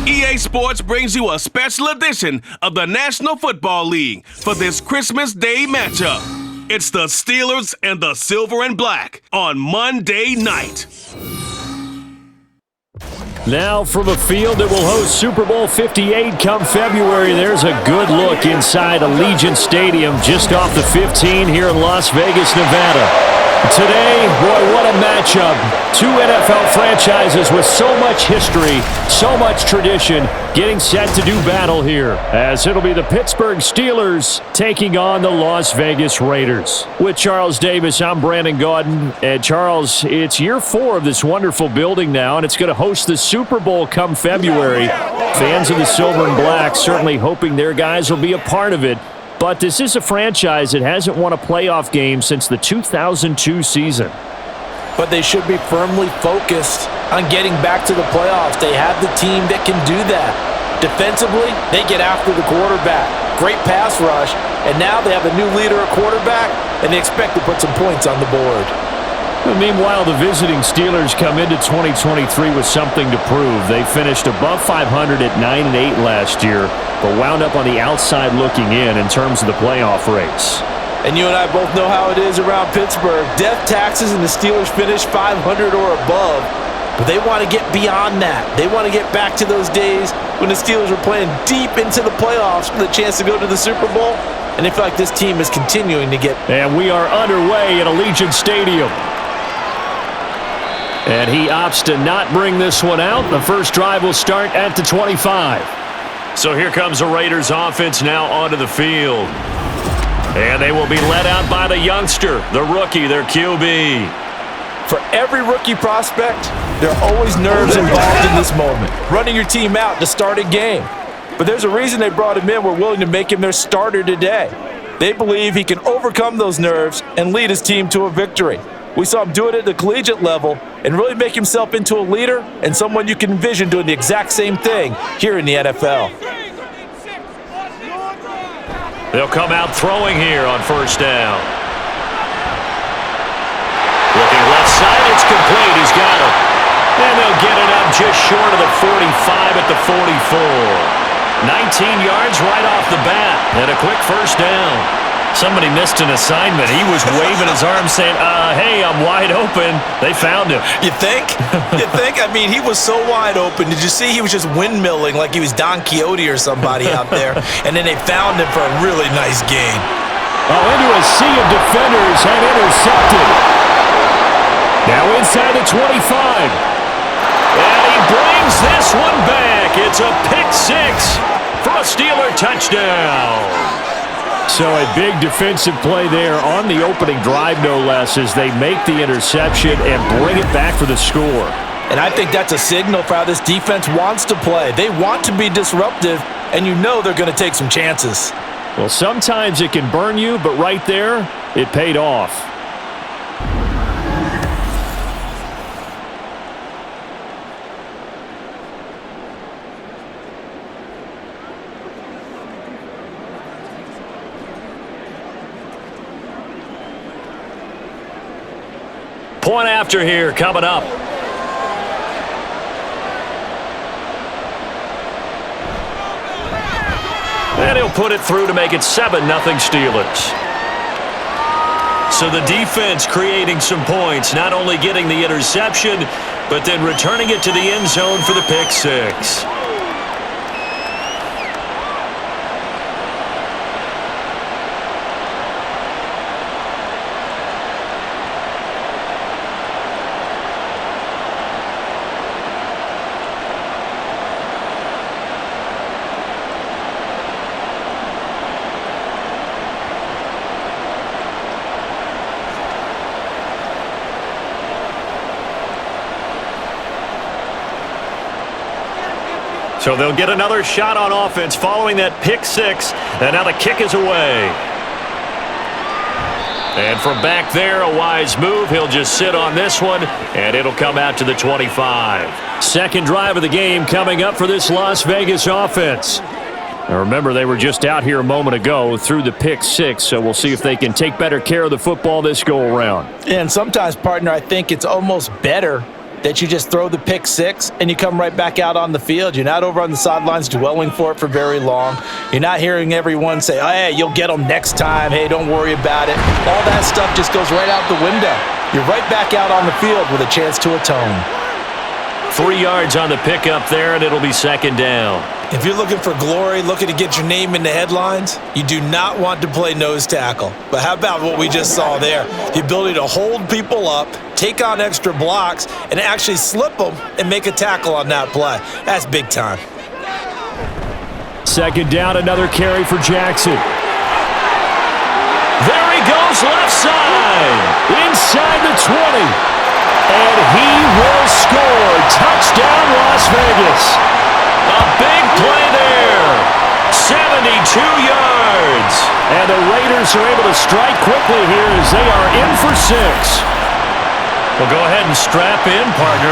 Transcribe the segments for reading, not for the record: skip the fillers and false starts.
EA Sports brings you a special edition of the National Football League for this Christmas Day matchup. It's the Steelers and the Silver and Black on Monday night. Now from a field that will host Super Bowl 58 come February, there's a good look inside Allegiant Stadium just off the 15 here in Las Vegas, Nevada. Today, boy, what a matchup. Two NFL franchises with so much history, so much tradition, getting set to do battle here, as it'll be the Pittsburgh Steelers taking on the Las Vegas Raiders. With Charles Davis, I'm Brandon Gaudin. And Charles, it's year 4 of this wonderful building now, and it's going to host the Super Bowl come February. Fans of the Silver and Black certainly hoping their guys will be a part of it. But this is a franchise that hasn't won a playoff game since the 2002 season. But they should be firmly focused on getting back to the playoffs. They have the team that can do that. Defensively, they get after the quarterback. Great pass rush, and now they have a new leader at quarterback, and they expect to put some points on the board. Meanwhile, the visiting Steelers come into 2023 with something to prove. They finished above 500 at 9-8 last year, but wound up on the outside looking in terms of the playoff race. And you and I both know how it is around Pittsburgh. Death taxes and the Steelers finish 500 or above, but they want to get beyond that. They want to get back to those days when the Steelers were playing deep into the playoffs for the chance to go to the Super Bowl, and they feel like this team is continuing to get... And we are underway at Allegiant Stadium. And he opts to not bring this one out. The first drive will start at the 25. So here comes the Raiders offense now onto the field. And they will be led out by the youngster, the rookie, their QB. For every rookie prospect, there are always nerves involved in this moment. Running your team out to start a game. But there's a reason they brought him in. We're willing to make him their starter today. They believe he can overcome those nerves and lead his team to a victory. We saw him do it at the collegiate level and really make himself into a leader and someone you can envision doing the exact same thing here in the NFL. They'll come out throwing here on first down. Looking left side, it's complete. He's got it. And they'll get it up just short of the 45 at the 44. 19 yards right off the bat and a quick first down. Somebody missed an assignment. He was waving his arms saying, hey, I'm wide open. They found him. You think? You think? I mean, he was so wide open. Did you see he was just windmilling like he was Don Quixote or somebody out there? And then they found him for a really nice gain. Oh, into a sea of defenders and intercepted. Now inside the 25. And he brings this one back. It's a pick 6 for a Steeler touchdown. So a big defensive play there on the opening drive, no less, as they make the interception and bring it back for the score. And I think that's a signal for how this defense wants to play. They want to be disruptive, and you know they're going to take some chances. Well, sometimes it can burn you, but right there, it paid off. Point after here coming up. And he'll put it through to make it 7-0 Steelers. So the defense creating some points, not only getting the interception, but then returning it to the end zone for the pick 6. So they'll get another shot on offense following that pick 6, and now the kick is away. And from back there, a wise move. He'll just sit on this one, and it'll come out to the 25. Second drive of the game coming up for this Las Vegas offense. Now remember, they were just out here a moment ago through the pick 6, so we'll see if they can take better care of the football this go-around. And sometimes, partner, I think it's almost better that you just throw the pick six and you come right back out on the field. You're not over on the sidelines dwelling for it for very long. You're not hearing everyone say, oh, hey, you'll get them next time. Hey, don't worry about it. All that stuff just goes right out the window. You're right back out on the field with a chance to atone. 3 yards on the pickup there, and it'll be second down. If you're looking for glory, looking to get your name in the headlines, you do not want to play nose tackle. But how about what we just saw there? The ability to hold people up, take on extra blocks, and actually slip them and make a tackle on that play. That's big time. Second down, another carry for Jackson. There he goes, left side, inside the 20. And he will score. Touchdown, Las Vegas. A big play there. 72 yards. And the Raiders are able to strike quickly here as they are in for 6. Well, go ahead and strap in, partner.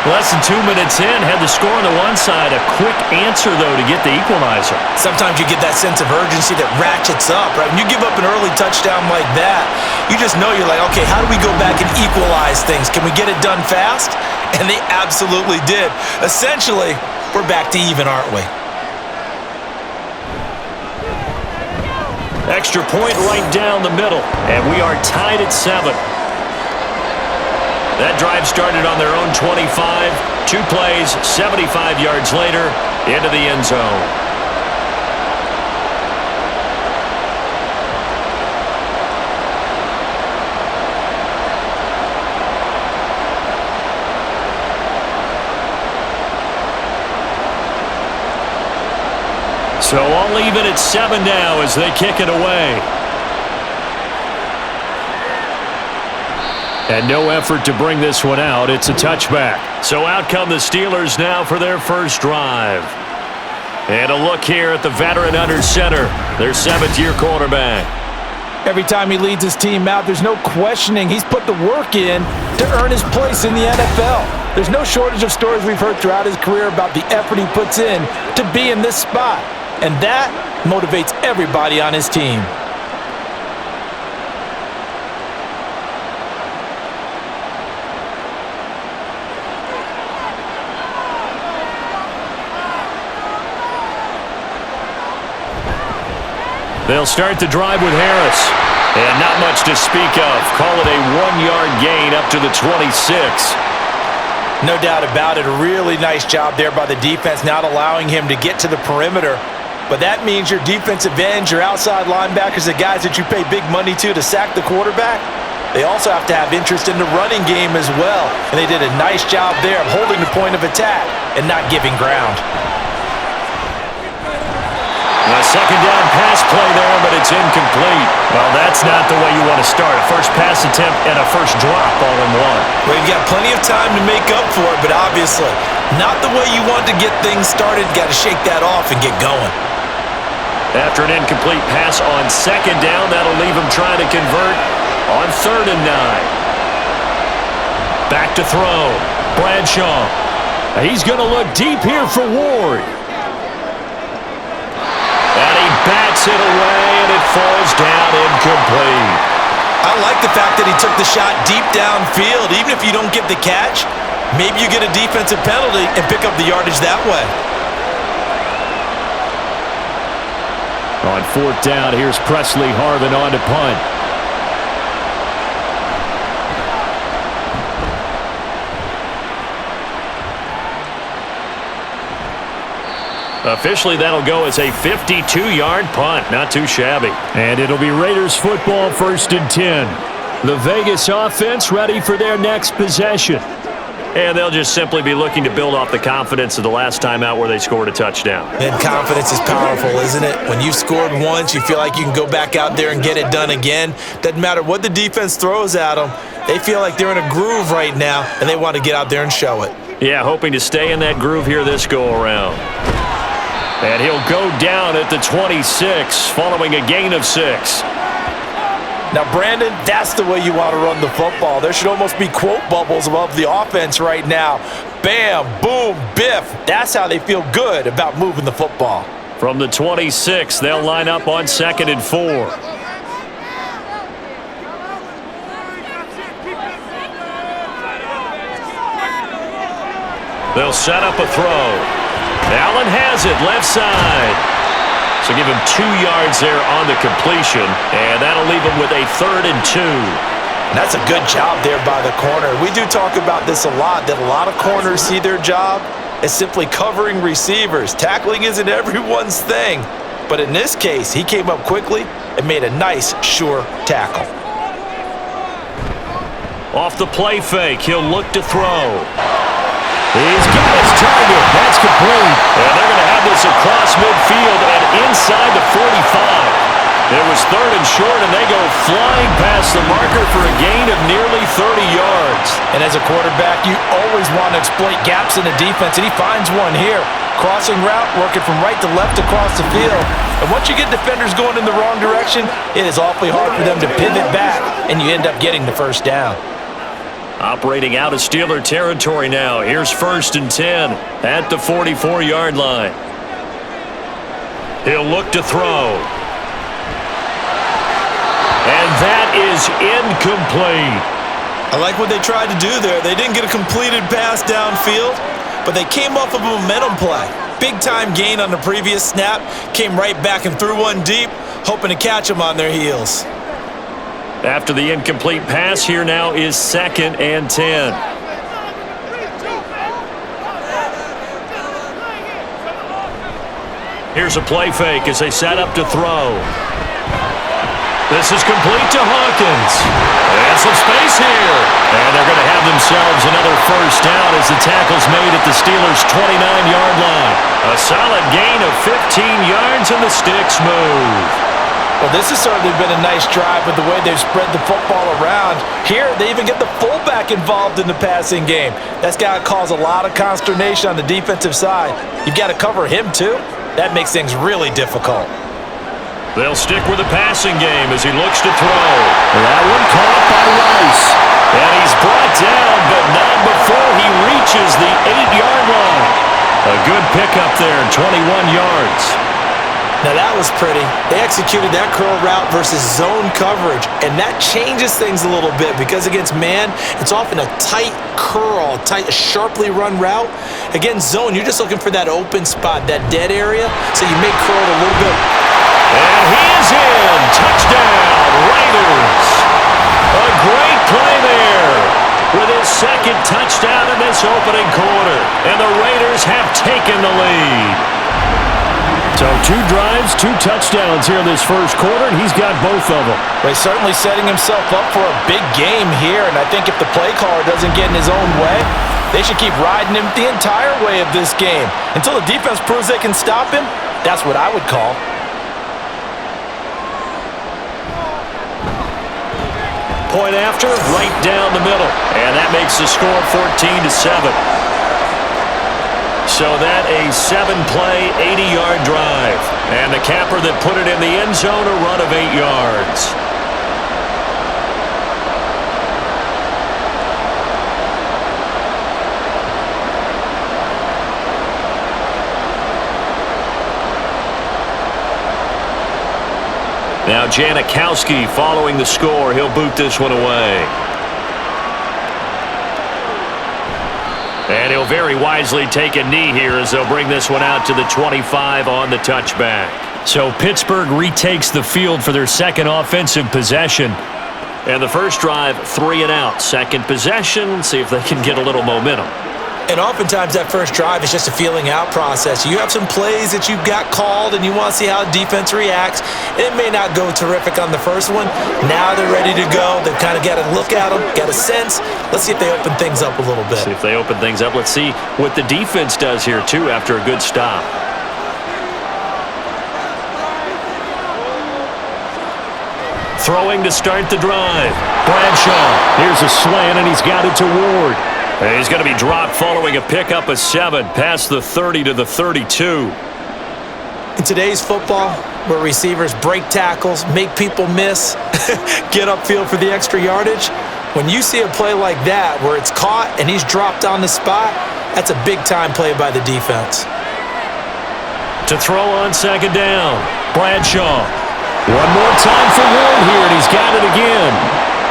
Less than 2 minutes in, had the score on the one side. A quick answer, though, to get the equalizer. Sometimes you get that sense of urgency that ratchets up, right? When you give up an early touchdown like that, you just know you're like, okay, how do we go back and equalize things? Can we get it done fast? And they absolutely did. Essentially, we're back to even, aren't we? Extra point right down the middle, and we are tied at 7. That drive started on their own 25. 2 plays, 75 yards later, into the end zone. So all even at 7 now as they kick it away. And no effort to bring this one out. It's a touchback. So out come the Steelers now for their first drive. And a look here at the veteran under center, their 7th-year quarterback. Every time he leads his team out, there's no questioning. He's put the work in to earn his place in the NFL. There's no shortage of stories we've heard throughout his career about the effort he puts in to be in this spot. And that motivates everybody on his team. They'll start the drive with Harris. And not much to speak of. Call it a 1-yard gain up to the 26. No doubt about it. A really nice job there by the defense, not allowing him to get to the perimeter. But that means your defensive ends, your outside linebackers, the guys that you pay big money to sack the quarterback, they also have to have interest in the running game as well. And they did a nice job there of holding the point of attack and not giving ground. A second down pass play there, but it's incomplete. Well, that's not the way you want to start. A first pass attempt and a first drop all in one. Well, you've got plenty of time to make up for it, but obviously not the way you want to get things started. Got to shake that off and get going. After an incomplete pass on second down, that'll leave him trying to convert on 3rd and 9. Back to throw. Bradshaw. He's going to look deep here for Ward. And he bats it away, and it falls down incomplete. I like the fact that he took the shot deep downfield. Even if you don't get the catch, maybe you get a defensive penalty and pick up the yardage that way. On 4th down, here's Presley Harvin on to punt. Officially, that'll go as a 52-yard punt. Not too shabby. And it'll be Raiders football, 1st and 10. The Vegas offense ready for their next possession. And they'll just simply be looking to build off the confidence of the last time out where they scored a touchdown. And confidence is powerful, isn't it? When you've scored once, you feel like you can go back out there and get it done again. Doesn't matter what the defense throws at them. They feel like they're in a groove right now, and they want to get out there and show it. Yeah, hoping to stay in that groove here this go-around. And he'll go down at the 26 following a gain of 6. Now, Brandon, that's the way you want to run the football. There should almost be quote bubbles above the offense right now. Bam, boom, biff. That's how they feel good about moving the football. From the 26, they'll line up on 2nd and 4. They'll set up a throw. Allen has it, left side. So give him 2 yards there on the completion, and that'll leave him with a 3rd and 2. And that's a good job there by the corner. We do talk about this a lot, that a lot of corners see their job as simply covering receivers. Tackling isn't everyone's thing. But in this case, he came up quickly and made a nice, sure tackle. Off the play fake, he'll look to throw. He's got his target. That's complete. And they're going to have this across midfield and inside the 45. It was 3rd and short, and they go flying past the marker for a gain of nearly 30 yards. And as a quarterback, you always want to exploit gaps in the defense, and he finds one here. Crossing route, working from right to left across the field. And once you get defenders going in the wrong direction, it is awfully hard for them to pivot back, and you end up getting the first down. Operating out of Steeler territory now. Here's 1st and 10 at the 44-yard line. He'll look to throw. And that is incomplete. I like what they tried to do there. They didn't get a completed pass downfield, but they came off of a momentum play. Big-time gain on the previous snap, came right back and threw one deep, hoping to catch them on their heels. After the incomplete pass, here now is 2nd and 10. Here's a play fake as they set up to throw. This is complete to Hawkins. And some space here. And they're going to have themselves another first down as the tackle's made at the Steelers' 29-yard line. A solid gain of 15 yards and the sticks move. Well, this has certainly been a nice drive with the way they've spread the football around. Here, they even get the fullback involved in the passing game. That's got to cause a lot of consternation on the defensive side. You've got to cover him, too. That makes things really difficult. They'll stick with the passing game as he looks to throw. That one caught by Rice. And he's brought down, but not before he reaches the 8-yard line. A good pickup there, 21 yards. Now that was pretty. They executed that curl route versus zone coverage, and that changes things a little bit because against man, it's often a tight curl, sharply run route. Against zone, you're just looking for that open spot, that dead area, so you may curl it a little bit. And he is in. Touchdown, Raiders. A great play there with his 2nd touchdown in this opening quarter, and the Raiders have taken the lead. So 2 drives, 2 touchdowns here in this first quarter, and he's got both of them. Well, he's certainly setting himself up for a big game here, and I think if the play caller doesn't get in his own way, they should keep riding him the entire way of this game. Until the defense proves they can stop him, that's what I would call. Point after, right down the middle, and that makes the score 14-7. So that a 7-play, 80-yard drive. And the capper that put it in the end zone, a run of 8 yards. Now Janikowski following the score. He'll boot this one away. And he'll very wisely take a knee here as they'll bring this one out to the 25 on the touchback. So Pittsburgh retakes the field for their 2nd offensive possession. And the first drive, 3 and out. 2nd possession, see if they can get a little momentum. And oftentimes that first drive is just a feeling out process. You have some plays that you've got called and you want to see how the defense reacts. It may not go terrific on the first one. Now they're ready to go. They've kind of got to look at them, got a sense. Let's see if they open things up a little bit. See if they open things up. Let's see what the defense does here, too, after a good stop. Throwing to start the drive. Bradshaw. Here's a slant, and he's got it to Ward. And he's going to be dropped following a pickup of 7 past the 30 to the 32. In today's football, where receivers break tackles, make people miss, get upfield for the extra yardage, when you see a play like that where it's caught and he's dropped on the spot, that's a big-time play by the defense. To throw on 2nd down, Bradshaw. One more time for Ward here, and he's got it again.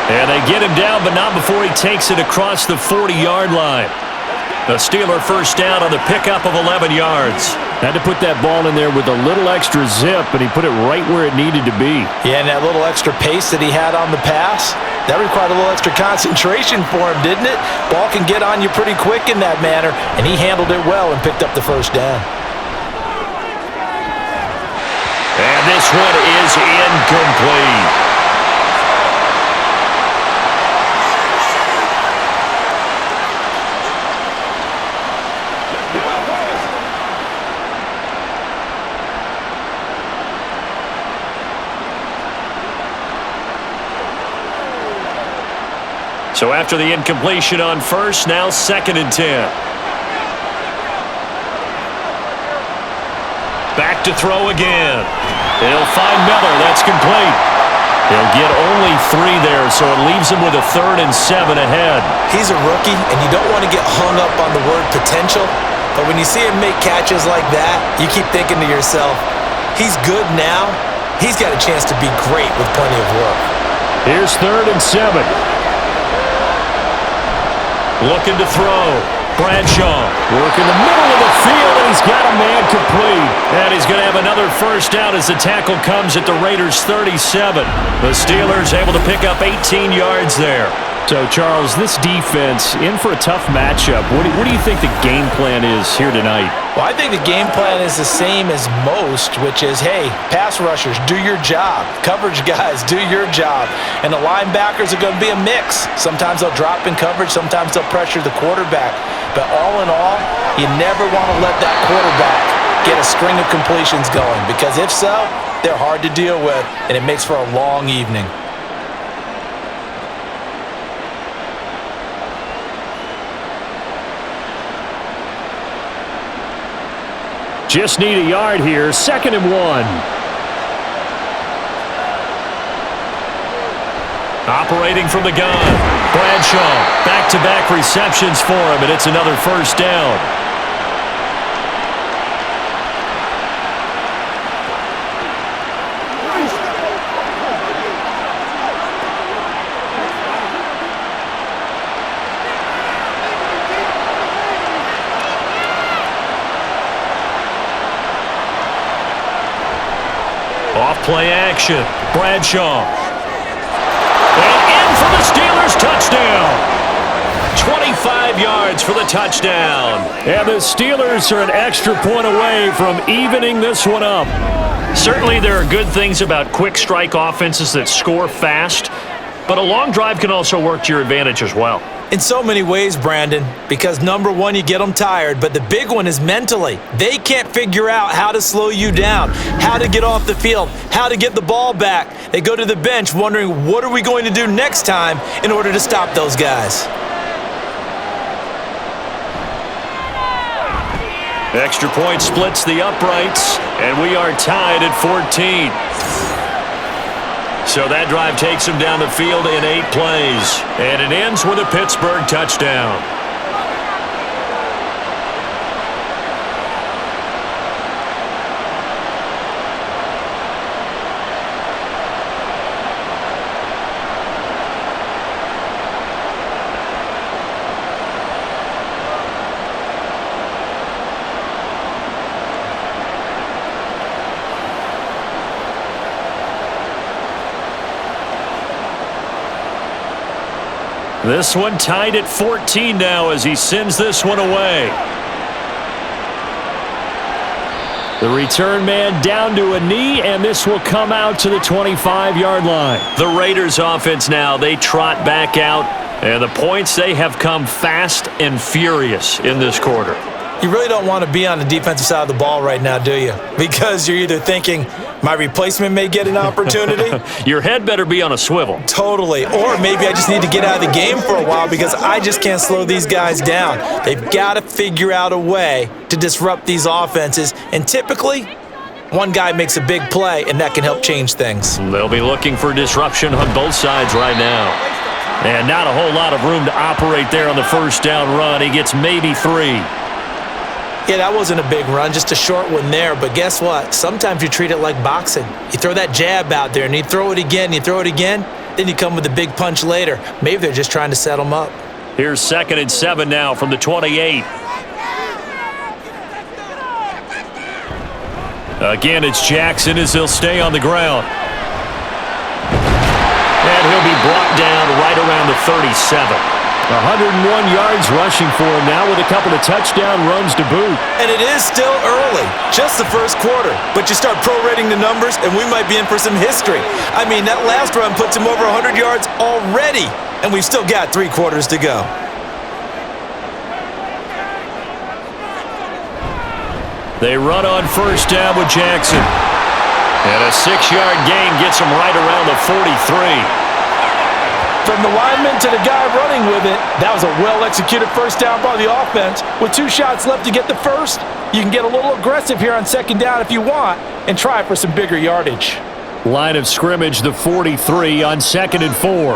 And they get him down, but not before he takes it across the 40-yard line. The Steeler first down on the pickup of 11 yards. Had to put that ball in there with a little extra zip, and he put it right where it needed to be. Yeah, and that little extra pace that he had on the pass, that required a little extra concentration for him, didn't it? Ball can get on you pretty quick in that manner, and he handled it well and picked up the first down. And this one is incomplete. So after the incompletion on first, now 2nd and 10. Back to throw again. He'll find Miller. That's complete. He'll get only 3 there, so it leaves him with a 3rd and 7 ahead. He's a rookie, and you don't want to get hung up on the word potential, but when you see him make catches like that, you keep thinking to yourself, he's good now. He's got a chance to be great with plenty of work. Here's 3rd and 7. Looking to throw. Bradshaw working the middle of the field, and he's got a man complete. And he's going to have another first down as the tackle comes at the Raiders' 37. The Steelers able to pick up 18 yards there. So, Charles, this defense in for a tough matchup. What do you think the game plan is here tonight? Well, I think the game plan is the same as most, which is, hey, pass rushers, do your job. Coverage guys, do your job. And the linebackers are going to be a mix. Sometimes they'll drop in coverage. Sometimes they'll pressure the quarterback. But all in all, you never want to let that quarterback get a string of completions going, because if so, they're hard to deal with, and it makes for a long evening. Just need a yard here. 2nd and 1. Operating from the gun. Bradshaw. Back-to-back receptions for him, and it's another first down. Off-play action. Bradshaw. And in for the Steelers' touchdown. 25 yards for the touchdown. And the Steelers are an extra point away from evening this one up. Certainly there are good things about quick strike offenses that score fast, but a long drive can also work to your advantage as well. In so many ways, Brandon, because number one, you get them tired, but the big one is mentally. They can't figure out how to slow you down, how to get off the field, how to get the ball back. They go to the bench wondering, what are we going to do next time in order to stop those guys? Extra point splits the uprights, and we are tied at 14. So that drive takes him down the field in 8 plays, and it ends with a Pittsburgh touchdown. This one tied at 14 now as he sends this one away. The return man down to a knee, and this will come out to the 25-yard line. The Raiders offense now, they trot back out, and the points, they have come fast and furious in this quarter. You really don't want to be on the defensive side of the ball right now, do you? Because you're either thinking, my replacement may get an opportunity. Your head better be on a swivel. Totally. Or maybe I just need to get out of the game for a while because I just can't slow these guys down. They've got to figure out a way to disrupt these offenses. And typically, one guy makes a big play, and that can help change things. They'll be looking for disruption on both sides right now. And not a whole lot of room to operate there on the first down run. He gets maybe 3. Yeah, that wasn't a big run, just a short one there. But guess what? Sometimes you treat it like boxing. You throw that jab out there, and you throw it again, then you come with a big punch later. Maybe they're just trying to set them up. Here's 2nd and 7 now from the 28. Again, it's Jackson as he'll stay on the ground. And he'll be brought down right around the 37. 101 yards rushing for him now with a couple of touchdown runs to boot. And it is still early, just the first quarter. But you start prorating the numbers, and we might be in for some history. I mean, that last run puts him over 100 yards already, and we've still got 3 quarters to go. They run on first down with Jackson. And a 6-yard gain gets him right around the 43. From the lineman to the guy running with it, that was a well-executed first down by the offense. With 2 shots left to get the first, you can get a little aggressive here on 2nd down if you want and try for some bigger yardage. Line of scrimmage, the 43 on 2nd and 4.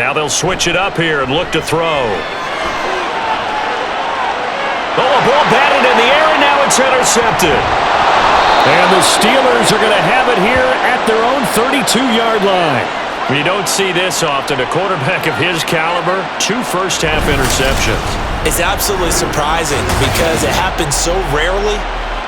Now they'll switch it up here and look to throw. Oh, a ball batted in the air, and now it's intercepted. And the Steelers are going to have it here at their own 32-yard line. You don't see this often. A quarterback of his caliber, 2 first-half interceptions. It's absolutely surprising because it happens so rarely.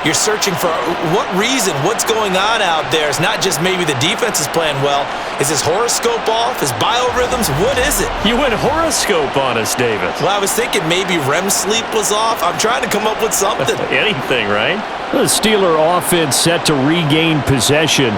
You're searching for what reason, what's going on out there. It's not just maybe the defense is playing well. Is his horoscope off? His biorhythms? What is it? You went horoscope on us, David. Well, I was thinking maybe REM sleep was off. I'm trying to come up with something. Anything, right? The Steeler offense set to regain possession.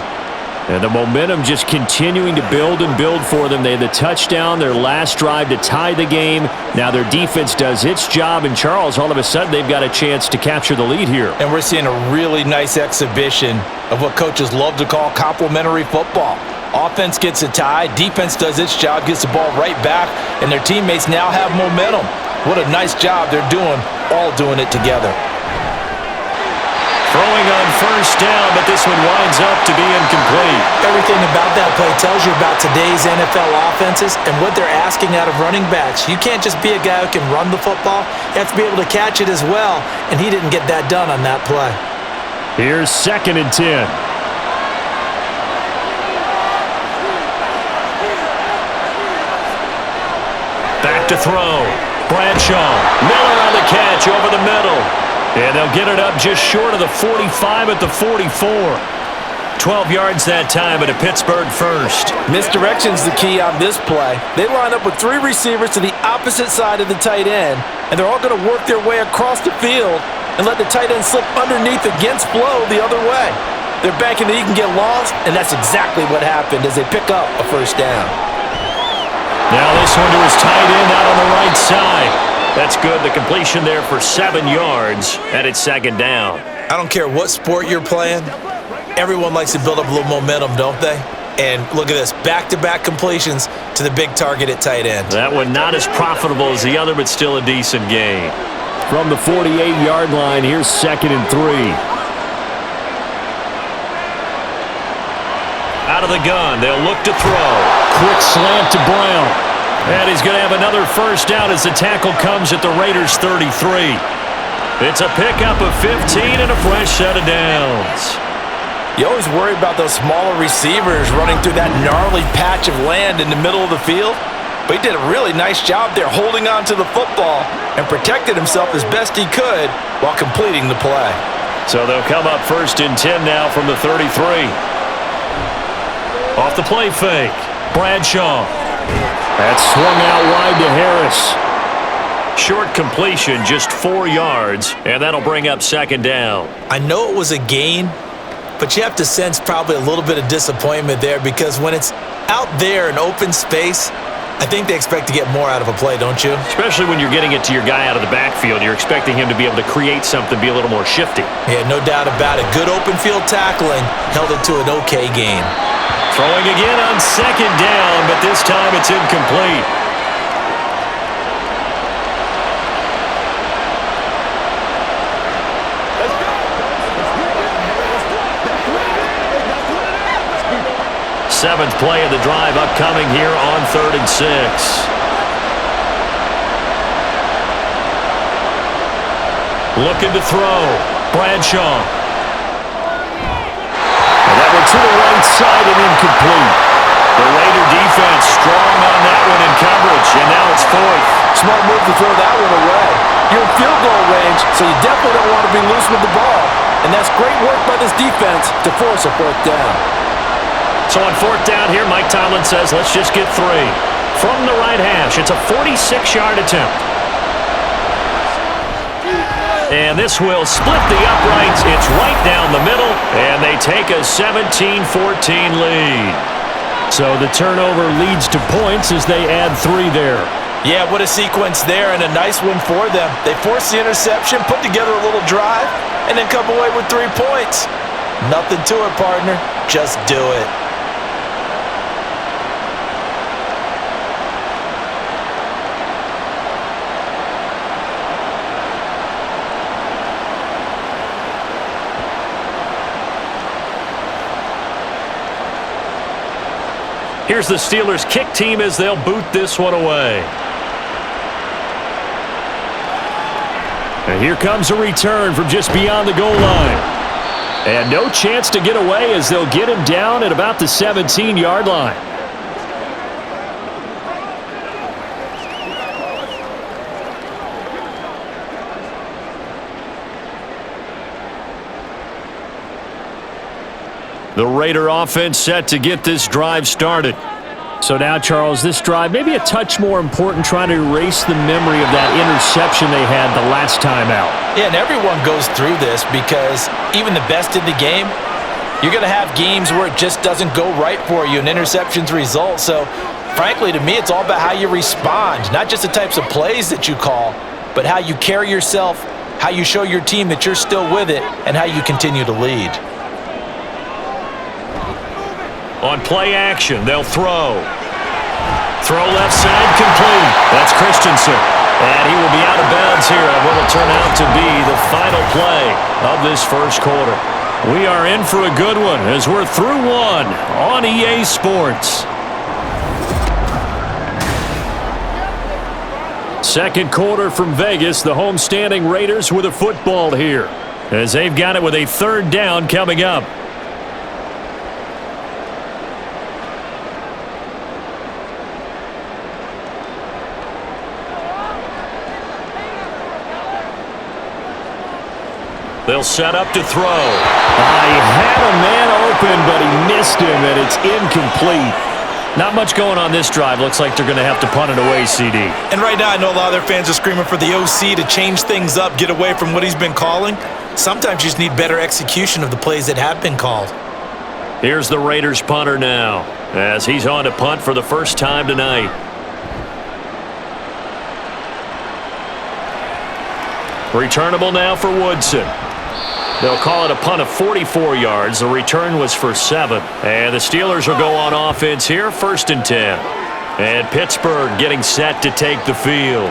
And the momentum just continuing to build and build for them. They had the touchdown, their last drive to tie the game. Now their defense does its job, and Charles, all of a sudden, they've got a chance to capture the lead here. And we're seeing a really nice exhibition of what coaches love to call complementary football. Offense gets a tie, defense does its job, gets the ball right back, and their teammates now have momentum. What a nice job they're doing, all doing it together. Throwing on first down, but this one winds up to be incomplete. Everything about that play tells you about today's NFL offenses and what they're asking out of running backs. You can't just be a guy who can run the football. You have to be able to catch it as well, and he didn't get that done on that play. Here's 2nd and 10. Back to throw. Bradshaw. Miller on the catch over the middle. And they'll get it up just short of the 45 at the 44. 12 yards that time, but a Pittsburgh first. Misdirection's the key on this play. They line up with 3 receivers to the opposite side of the tight end, and they're all going to work their way across the field and let the tight end slip underneath against flow the other way. They're banking that he can get lost, and that's exactly what happened as they pick up a first down. Now this one to his tight end out on the right side. That's good. The completion there for 7 yards, and it's 2nd down. I don't care what sport you're playing. Everyone likes to build up a little momentum, don't they? And look at this, back-to-back completions to the big target at tight end. That one not as profitable as the other, but still a decent gain. From the 48-yard line, here's 2nd and 3. Out of the gun, they'll look to throw. Quick slant to Brown. And he's going to have another first down as the tackle comes at the Raiders' 33. It's a pickup of 15 and a fresh set of downs. You always worry about those smaller receivers running through that gnarly patch of land in the middle of the field. But he did a really nice job there holding on to the football and protected himself as best he could while completing the play. So they'll come up 1st and 10 now from the 33. Off the play fake. Bradshaw. That's swung out wide to Harris. Short completion, just 4 yards, and that'll bring up 2nd down. I know it was a gain, but you have to sense probably a little bit of disappointment there because when it's out there in open space, I think they expect to get more out of a play, don't you? Especially when you're getting it to your guy out of the backfield. You're expecting him to be able to create something, be a little more shifty. Yeah, no doubt about it. Good open field tackling held it to an okay gain. Throwing again on 2nd down, but this time it's incomplete. Seventh play of the drive upcoming here on 3rd and 6. Looking to throw. Bradshaw. And that one to the right side and incomplete. The Raider defense it's fourth. Smart move to throw that one away. You're in field goal range, so you definitely don't want to be loose with the ball. And that's great work by this defense to force a fourth down. So on fourth down here, Mike Tomlin says, let's just get 3. From the right hash, it's a 46-yard attempt. And this will split the uprights. It's right down the middle, and they take a 17-14 lead. So the turnover leads to points as they add 3 there. Yeah, what a sequence there, and a nice one for them. They forced the interception, put together a little drive, and then come away with 3 points. Nothing to it, partner. Just do it. Here's the Steelers' kick team as they'll boot this one away. And here comes a return from just beyond the goal line. And no chance to get away as they'll get him down at about the 17-yard line. The Raider offense set to get this drive started. So now, Charles, this drive maybe a touch more important, trying to erase the memory of that interception they had the last time out. Yeah, and everyone goes through this because even the best in the game, you're going to have games where it just doesn't go right for you and interceptions result. So, frankly, to me, it's all about how you respond, not just the types of plays that you call, but how you carry yourself, how you show your team that you're still with it, and how you continue to lead. On play action, they'll throw. Throw left side, complete. That's Christensen. And he will be out of bounds here on what will turn out to be the final play of this first quarter. We are in for a good one as we're through 1 on EA Sports. Second quarter from Vegas, the homestanding Raiders with a football here, as they've got it with a 3rd down coming up. They'll set up to throw. He had a man open, but he missed him, and it's incomplete. Not much going on this drive. Looks like they're going to have to punt it away, CD. And right now, I know a lot of their fans are screaming for the OC to change things up, get away from what he's been calling. Sometimes you just need better execution of the plays that have been called. Here's the Raiders punter now, as he's on to punt for the first time tonight. Returnable now for Woodson. They'll call it a punt of 44 yards. The return was for 7. And the Steelers will go on offense here, 1st and 10. And Pittsburgh getting set to take the field.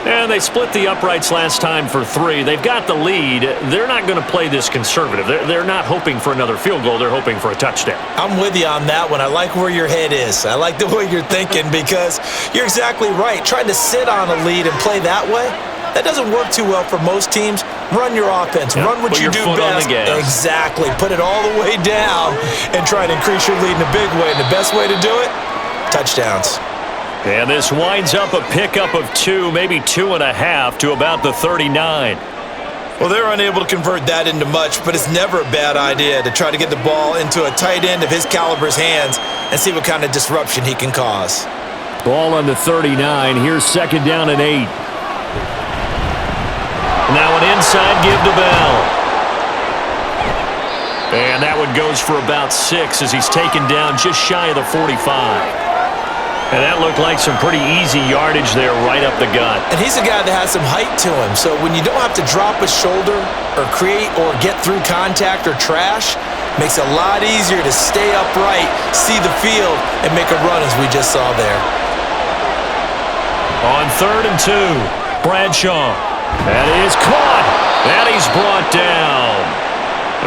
And they split the uprights last time for 3. They've got the lead. They're not going to play this conservative. They're not hoping for another field goal. They're hoping for a touchdown. I'm with you on that one. I like where your head is. I like the way you're thinking because you're exactly right. Trying to sit on a lead and play that way, that doesn't work too well for most teams. Run your offense. Run what you do best. Exactly. Put it all the way down and try to increase your lead in a big way. And the best way to do it, touchdowns. And this winds up a pickup of 2, maybe 2.5 to about the 39. Well, they're unable to convert that into much, but it's never a bad idea to try to get the ball into a tight end of his caliber's hands and see what kind of disruption he can cause. Ball on the 39. Here's 2nd down and 8. Now an inside give to Bell. And that one goes for about 6 as he's taken down just shy of the 45. And that looked like some pretty easy yardage there right up the gut. And he's a guy that has some height to him, so when you don't have to drop a shoulder or create or get through contact or trash, makes it a lot easier to stay upright, see the field, and make a run as we just saw there. On 3rd and 2, Bradshaw. That is caught. And he's brought down.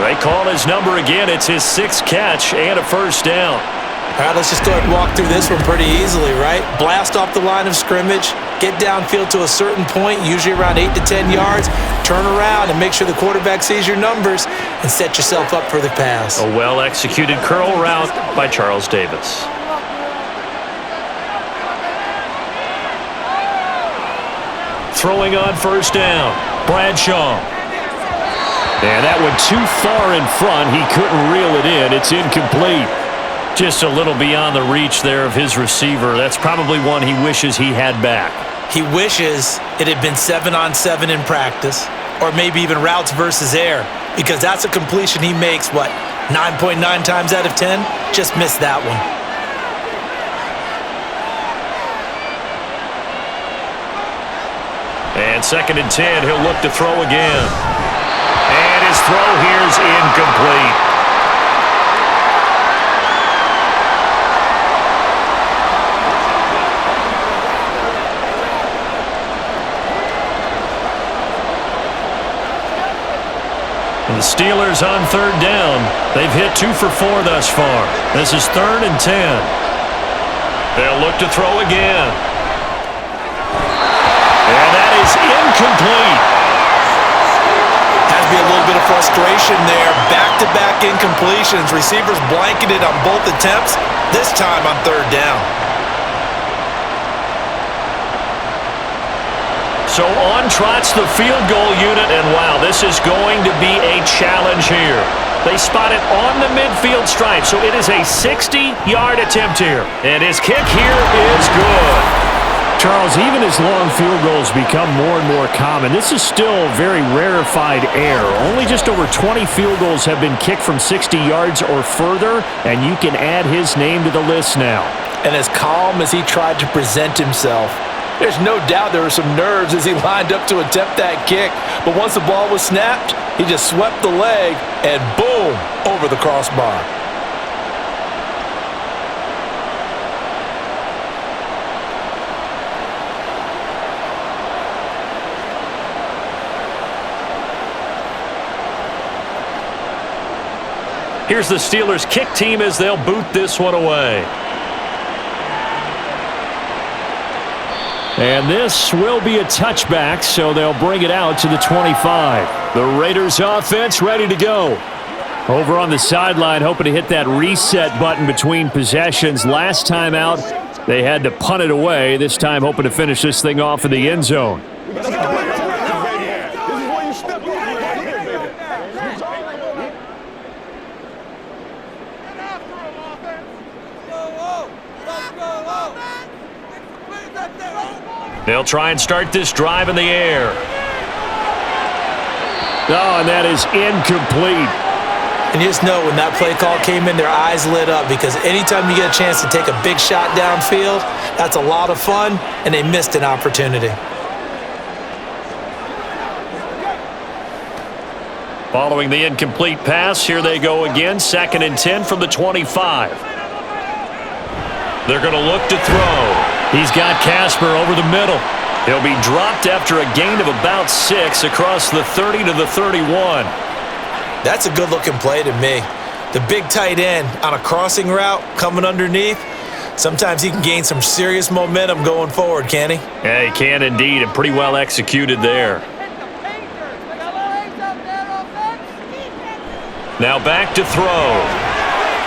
They call his number again. It's his 6th catch and a 1st down. All right, let's just go ahead and walk through this one pretty easily, right? Blast off the line of scrimmage, get downfield to a certain point, usually around 8 to 10 yards, turn around and make sure the quarterback sees your numbers and set yourself up for the pass. A well-executed curl route by Charles Davis. throwing on first down. Bradshaw. And that went too far in front. He couldn't reel it in. It's incomplete. Just a little beyond the reach there of his receiver. That's probably one he wishes he had back. He wishes it had been 7-on-7 in practice, or maybe even routes versus air, because that's a completion he makes, 9.9 times out of 10? Just missed that one. And 2nd and 10, he'll look to throw again. And his throw here is incomplete. The Steelers on 3rd down. They've hit 2 for 4 thus far. This is 3rd and 10. They'll look to throw again. And that is incomplete. Has to be a little bit of frustration there. Back-to-back incompletions. Receivers blanketed on both attempts, this time on 3rd down. So on trots the field goal unit, and wow, this is going to be a challenge here. They spot it on the midfield stripe, so it is a 60-yard attempt here. And his kick here is good. Charles, even as long field goals become more and more common, this is still very rarefied air. Only just over 20 field goals have been kicked from 60 yards or further, and you can add his name to the list now. And as calm as he tried to present himself, there's no doubt there were some nerves as he lined up to attempt that kick. But once the ball was snapped, he just swept the leg and boom, over the crossbar. Here's the Steelers' kick team as they'll boot this one away. And this will be a touchback, so they'll bring it out to the 25. The Raiders offense ready to go. Over on the sideline, hoping to hit that reset button between possessions. Last time out, they had to punt it away. This time, hoping to finish this thing off in the end zone. They'll try and start this drive in the air. Oh, and that is incomplete. And you just know when that play call came in, their eyes lit up, because anytime you get a chance to take a big shot downfield, that's a lot of fun, and they missed an opportunity. Following the incomplete pass, here they go again, 2nd and 10 from the 25. They're going to look to throw. He's got Casper over the middle. He'll be dropped after a gain of about 6 across the 30 to the 31. That's a good-looking play to me. The big tight end on a crossing route coming underneath, sometimes he can gain some serious momentum going forward, can't he? Yeah, he can indeed, and pretty well executed there. Now back to throw.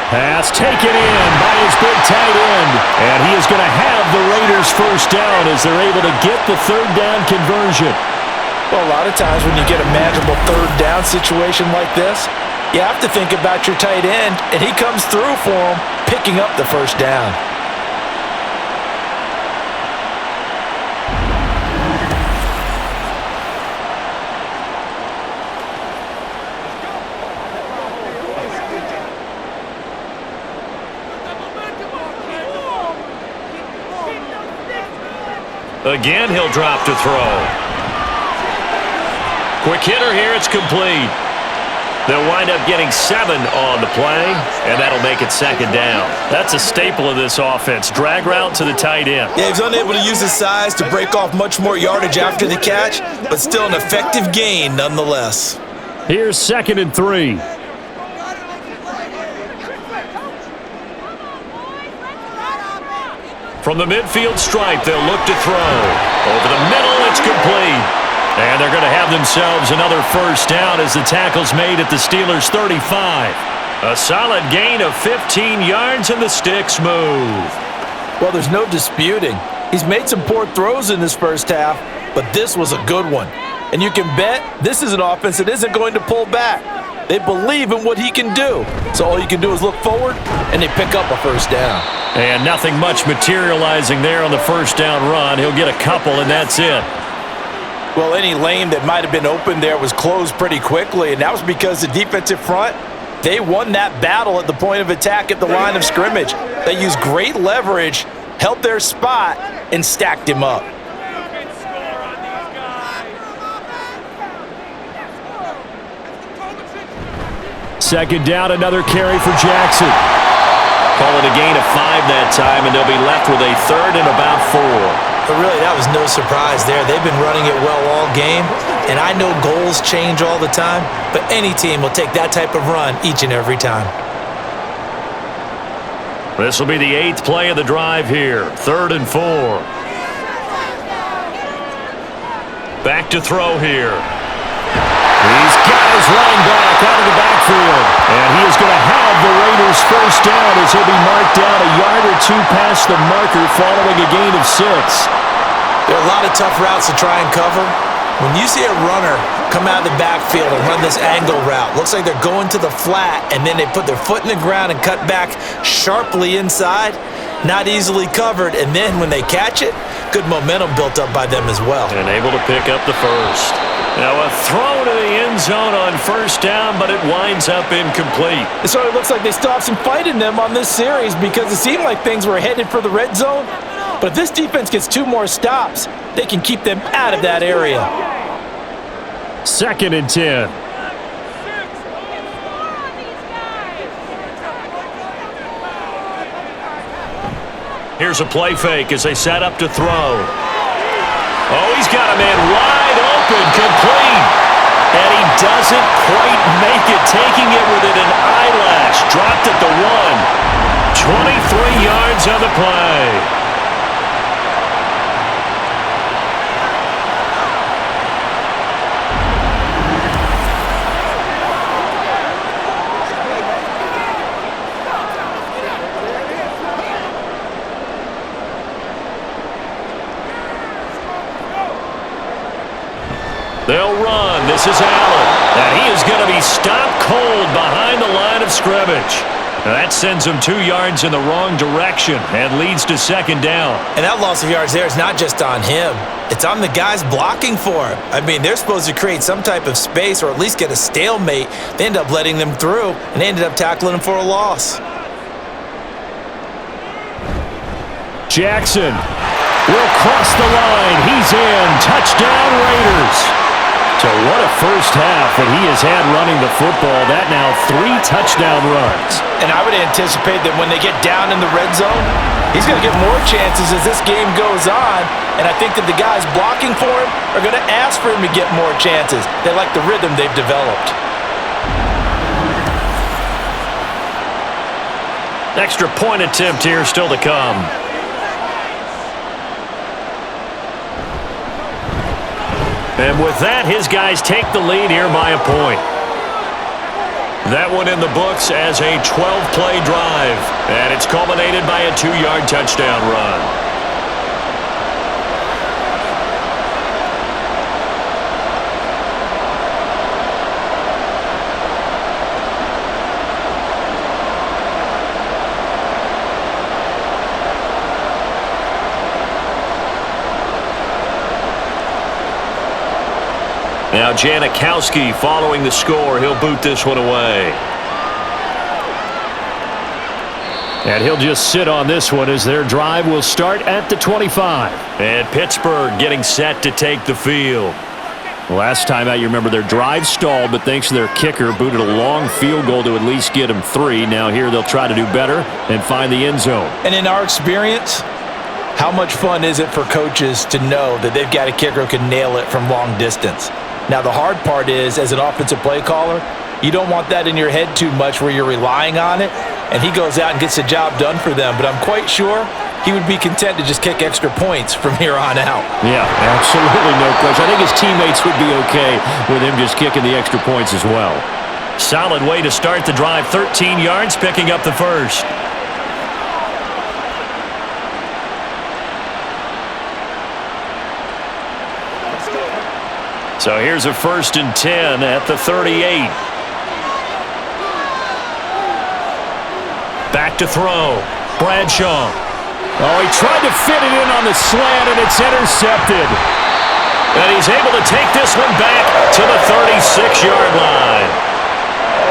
Pass taken in by his big tight end. And he is going to have the Raiders first down as they're able to get the 3rd down conversion. Well, a lot of times when you get a manageable 3rd down situation like this, you have to think about your tight end, and he comes through for him, picking up the first down. Again, he'll drop to throw. Quick hitter here, it's complete. They'll wind up getting 7 on the play, and that'll make it 2nd down. That's a staple of this offense. Drag route to the tight end. Yeah, he's unable to use his size to break off much more yardage after the catch, but still an effective gain nonetheless. Here's 2nd and 3. From the midfield stripe, they'll look to throw. Over the middle, it's complete. And they're going to have themselves another first down as the tackle's made at the Steelers' 35. A solid gain of 15 yards, and the sticks move. Well, there's no disputing. He's made some poor throws in this first half, but this was a good one. And you can bet this is an offense that isn't going to pull back. They believe in what he can do. So all you can do is look forward, and they pick up a first down. And nothing much materializing there on the first down run. He'll get a couple, and that's it. Well, any lane that might have been open there was closed pretty quickly, and that was because the defensive front, they won that battle at the point of attack at the line of scrimmage. They used great leverage, held their spot, and stacked him up. Second down, another carry for Jackson. Call it a gain of 5 that time, and they'll be left with a 3rd and about 4. But really, that was no surprise there. They've been running it well all game, and I know goals change all the time, but any team will take that type of run each and every time. This will be the 8th play of the drive here. 3rd and 4. Back to throw here. He's got his running back out of the backfield. And he is going to have the Raiders first down as he'll be marked down a yard or two past the marker following a gain of 6. There are a lot of tough routes to try and cover. When you see a runner come out of the backfield and run this angle route, looks like they're going to the flat, and then they put their foot in the ground and cut back sharply inside, not easily covered, and then when they catch it, good momentum built up by them as well. And able to pick up the first. Now a throw to the end zone on first down, but it winds up incomplete. So it looks like they still have some fight in them on this series because it seemed like things were headed for the red zone. But if this defense gets 2 more stops, they can keep them out of that area. 2nd and 10. Here's a play fake as they set up to throw. Oh, he's got a man wide open, complete. And he doesn't quite make it, taking it within an eyelash. Dropped at the 1. 23 yards on the play. They'll run. This is Allen. And he is going to be stopped cold behind the line of scrimmage. Now that sends him 2 yards in the wrong direction and leads to 2nd down. And that loss of yards there is not just on him. It's on the guys blocking for him. I mean, they're supposed to create some type of space or at least get a stalemate. They end up letting them through, and they ended up tackling him for a loss. Jackson will cross the line. He's in. Touchdown, Raiders. So what a first half that he has had running the football. That now 3 touchdown runs. And I would anticipate that when they get down in the red zone, he's going to get more chances as this game goes on. And I think that the guys blocking for him are going to ask for him to get more chances. They like the rhythm they've developed. Extra point attempt here still to come. And with that, his guys take the lead here by a point. That one in the books as a 12-play drive. And it's culminated by a 2-yard touchdown run. Now Janikowski following the score. He'll boot this one away. And he'll just sit on this one as their drive will start at the 25. And Pittsburgh getting set to take the field. Last time out, you remember their drive stalled, but thanks to their kicker, booted a long field goal to at least get them 3. Now here they'll try to do better and find the end zone. And in our experience, how much fun is it for coaches to know that they've got a kicker who can nail it from long distance? Now, the hard part is, as an offensive play caller, you don't want that in your head too much where you're relying on it, and he goes out and gets the job done for them. But I'm quite sure he would be content to just kick extra points from here on out. Yeah, absolutely no question. I think his teammates would be okay with him just kicking the extra points as well. Solid way to start the drive. 13 yards, picking up the first. So here's a 1st and 10 at the 38. Back to throw. Bradshaw. Oh, he tried to fit it in on the slant, and it's intercepted. And he's able to take this one back to the 36-yard line.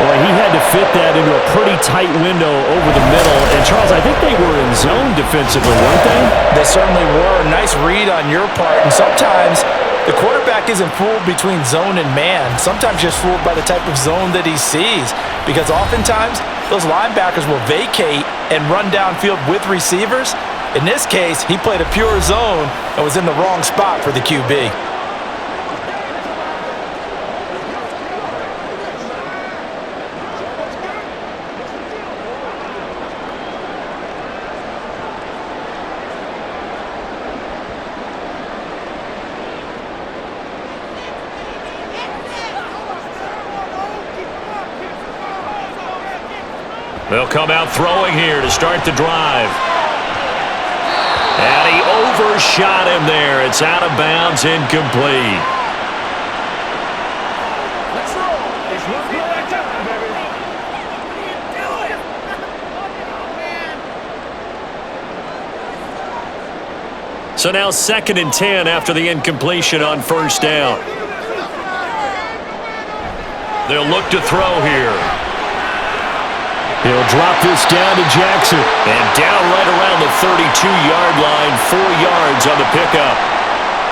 Boy, he had to fit that into a pretty tight window over the middle. And, Charles, I think they were in zone defensively, weren't they? They certainly were. Nice read on your part. And sometimes the quarterback isn't fooled between zone and man. Sometimes just fooled by the type of zone that he sees. Because oftentimes those linebackers will vacate and run downfield with receivers. In this case, he played a pure zone and was in the wrong spot for the QB. They'll come out throwing here to start the drive. And he overshot him there. It's out of bounds, incomplete. So now 2nd and 10 after the incompletion on 1st down. They'll look to throw here. He'll drop this down to Jackson. And down right around the 32-yard line, 4 yards on the pickup.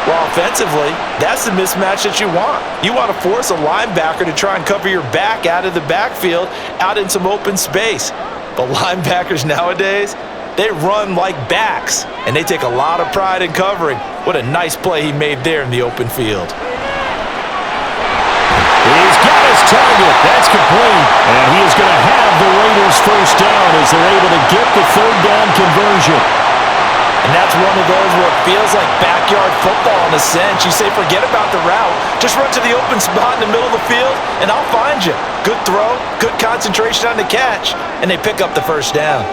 Well, offensively, that's the mismatch that you want. You want to force a linebacker to try and cover your back out of the backfield, out in some open space. But linebackers nowadays, they run like backs, and they take a lot of pride in covering. What a nice play he made there in the open field. He's got his target. That's complete. And he is going to have the Raiders 1st down as they're able to get the 3rd down conversion. And that's one of those where it feels like backyard football in a sense. You say forget about the route. Just run to the open spot in the middle of the field, and I'll find you. Good throw, good concentration on the catch, and they pick up the 1st down.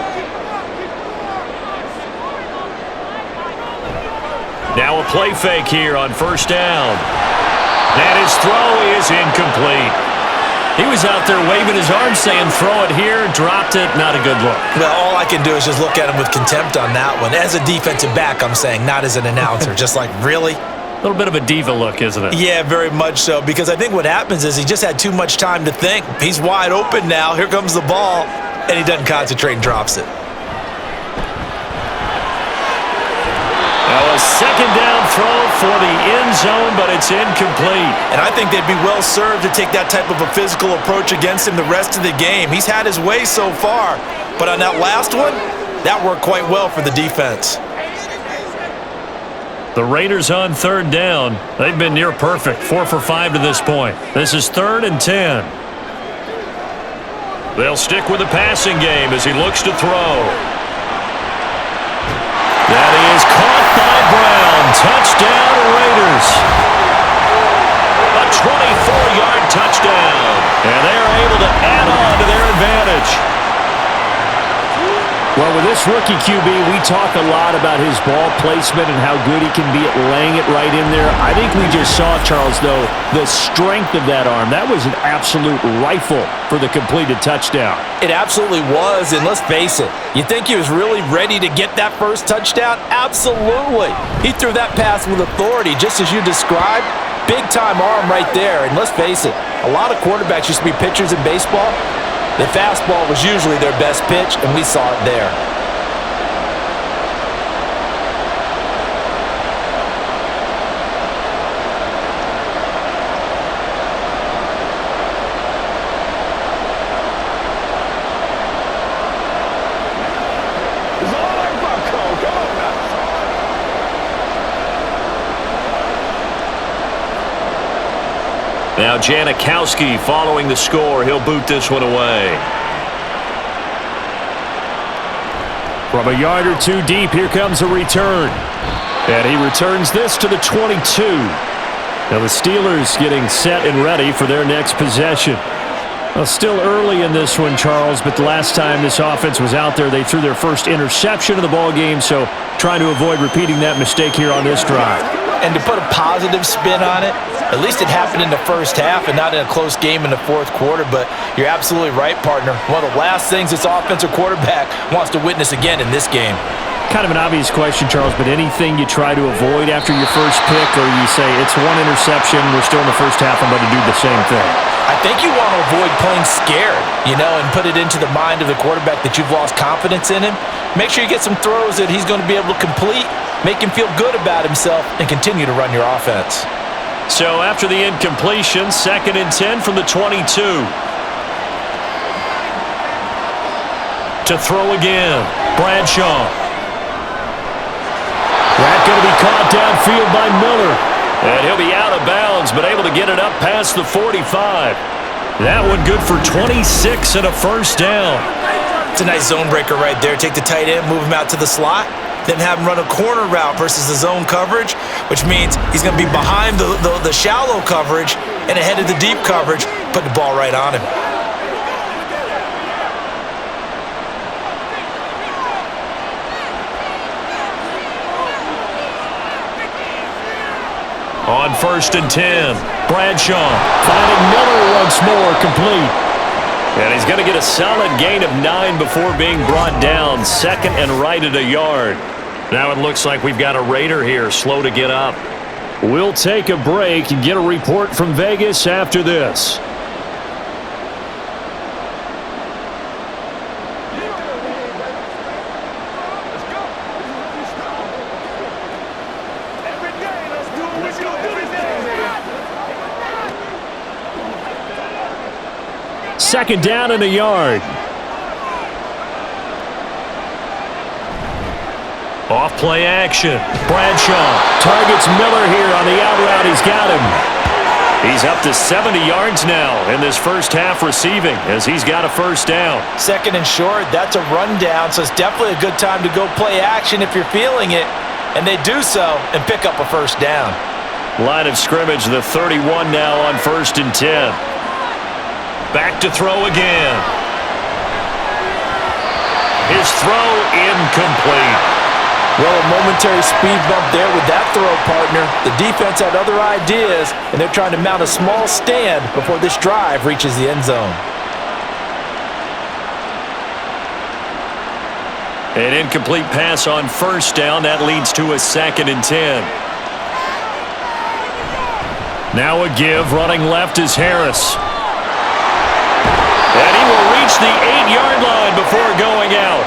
Now a play fake here on 1st down. And his throw is incomplete. He was out there waving his arms saying throw it here, dropped it, not a good look. Well, all I can do is just look at him with contempt on that one. As a defensive back, I'm saying, not as an announcer. Just like, really? A little bit of a diva look, isn't it? Yeah, very much so, because I think what happens is he just had too much time to think. He's wide open now. Here comes the ball, and he doesn't concentrate and drops it. Now a 2nd down throw for the end zone, but it's incomplete. And I think they'd be well served to take that type of a physical approach against him the rest of the game. He's had his way so far, but on that last one, that worked quite well for the defense. The Raiders on 3rd down. They've been near perfect, 4 for 5 to this point. This is 3rd and 10. They'll stick with the passing game as he looks to throw. That is caught by Brown. Touchdown, Raiders. A 24-yard touchdown. And they're able to add on to their advantage. Well, with this rookie QB, we talk a lot about his ball placement and how good he can be at laying it right in there. I think we just saw, Charles, though, the strength of that arm. That was an absolute rifle for the completed touchdown. It absolutely was, and let's face it, you think he was really ready to get that first touchdown? Absolutely. He threw that pass with authority, just as you described. Big-time arm right there, and let's face it, a lot of quarterbacks used to be pitchers in baseball. The fastball was usually their best pitch, and we saw it there. Now Janikowski following the score. He'll boot this one away. From a yard or two deep, here comes a return. And he returns this to the 22. Now the Steelers getting set and ready for their next possession. Well, still early in this one, Charles, but the last time this offense was out there, they threw their first interception of the ball game, so trying to avoid repeating that mistake here on this drive. And to put a positive spin on it, At least it happened in the first half and not in a close game in the fourth quarter. But you're absolutely right, partner. One of the last things this offensive quarterback wants to witness again in this game. Kind of an obvious question, Charles, but anything you try to avoid after your first pick, or you say it's one interception, we're still in the first half, I'm going to do the same thing? I think you want to avoid playing scared, and put it into the mind of the quarterback that you've lost confidence in him. Make sure you get some throws that he's going to be able to complete, make him feel good about himself, and continue to run your offense. So after the incompletion, 2nd and 10 from the 22. To throw again, Bradshaw. That going to be caught downfield by Miller. And he'll be out of bounds, but able to get it up past the 45. That one good for 26 and a first down. It's a nice zone breaker right there. Take the tight end, move him out to the slot, then have him run a corner route versus the zone coverage, which means he's going to be behind the shallow coverage and ahead of the deep coverage, put the ball right on him. On 1st and 10, Bradshaw finding Miller once more, complete. And he's going to get a solid gain of 9 before being brought down. 2nd and right at a yard. Now it looks like we've got a Raider here, slow to get up. We'll take a break and get a report from Vegas after this. Second down and a yard. Off play action. Bradshaw targets Miller here on the out route. He's got him. He's up to 70 yards now in this first half receiving as he's got a first down. 2nd and short, that's a rundown, so it's definitely a good time to go play action if you're feeling it. And they do so and pick up a first down. Line of scrimmage, the 31 now on 1st and 10. Back to throw again. His throw incomplete. Well, a momentary speed bump there with that throw, partner. The defense had other ideas, and they're trying to mount a small stand before this drive reaches the end zone. An incomplete pass on first down. That leads to a 2nd and 10. Now a give. Running left is Harris. And he will reach the 8-yard line before going out.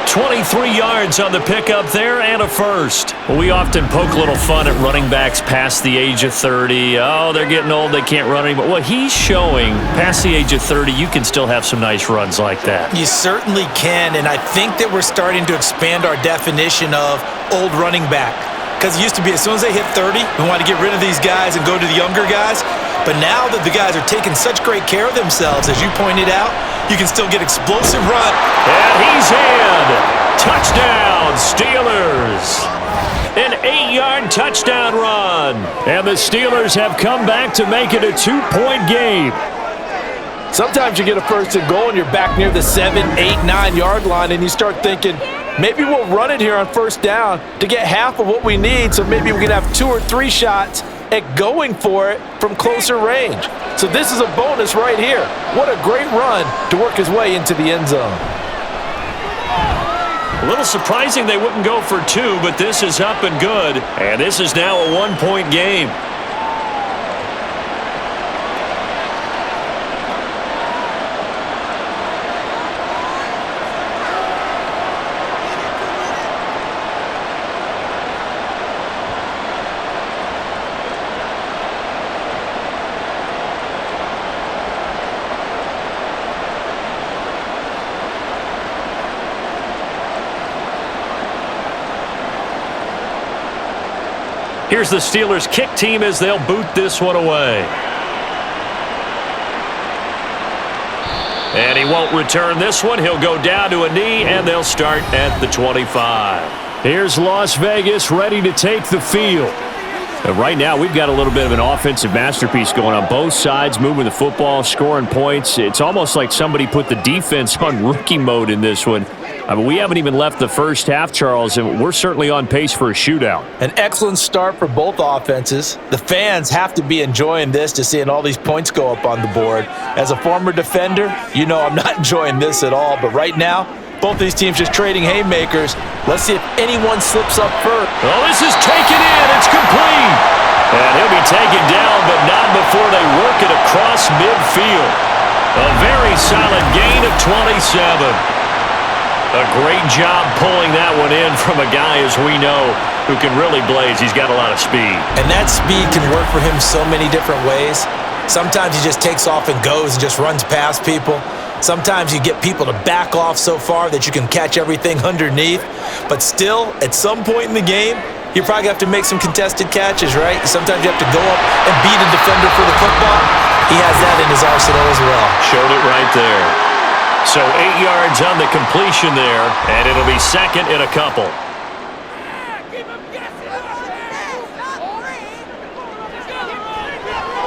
23 yards on the pickup there and a first. Well, we often poke a little fun at running backs past the age of 30. Oh, they're getting old, they can't run anymore. Well, he's showing past the age of 30, you can still have some nice runs like that. You certainly can, and I think that we're starting to expand our definition of old running back. Because it used to be as soon as they hit 30, we want to get rid of these guys and go to the younger guys. But now that the guys are taking such great care of themselves, as you pointed out, you can still get explosive run. And he's in. Touchdown, Steelers. An 8-yard touchdown run. And the Steelers have come back to make it a 2-point game. Sometimes you get a first and goal and you're back near the 7, 8, 9-yard line, and you start thinking, maybe we'll run it here on first down to get half of what we need, so maybe we can have 2 or 3 shots at going for it from closer range. So this is a bonus right here. What a great run to work his way into the end zone. A little surprising they wouldn't go for 2, but this is up and good. And this is now a 1-point game. Here's the Steelers kick team as they'll boot this one away. And he won't return this one. He'll go down to a knee, and they'll start at the 25. Here's Las Vegas ready to take the field. And right now, we've got a little bit of an offensive masterpiece going on both sides, moving the football, scoring points. It's almost like somebody put the defense on rookie mode in this one. I mean, we haven't even left the first half, Charles, and we're certainly on pace for a shootout. An excellent start for both offenses. The fans have to be enjoying this, to seeing all these points go up on the board. As a former defender, you know I'm not enjoying this at all. But right now, both these teams just trading haymakers. Let's see if anyone slips up first. Oh, this is taken in. It's complete. And he'll be taken down, but not before they work it across midfield. A very solid gain of 27. A great job pulling that one in from a guy, as we know, who can really blaze. He's got a lot of speed. And that speed can work for him so many different ways. Sometimes he just takes off and goes and just runs past people. Sometimes you get people to back off so far that you can catch everything underneath. But still, at some point in the game, you probably have to make some contested catches, right? Sometimes you have to go up and beat a defender for the football. He has that in his arsenal as well. Showed it right there. So 8 yards on the completion there, and it'll be second and a couple.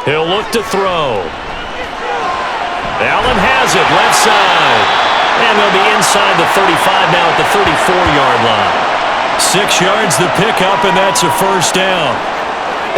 He'll look to throw. Allen has it, left side. And they'll be inside the 35 now at the 34-yard line. 6 yards the pickup, and that's a first down.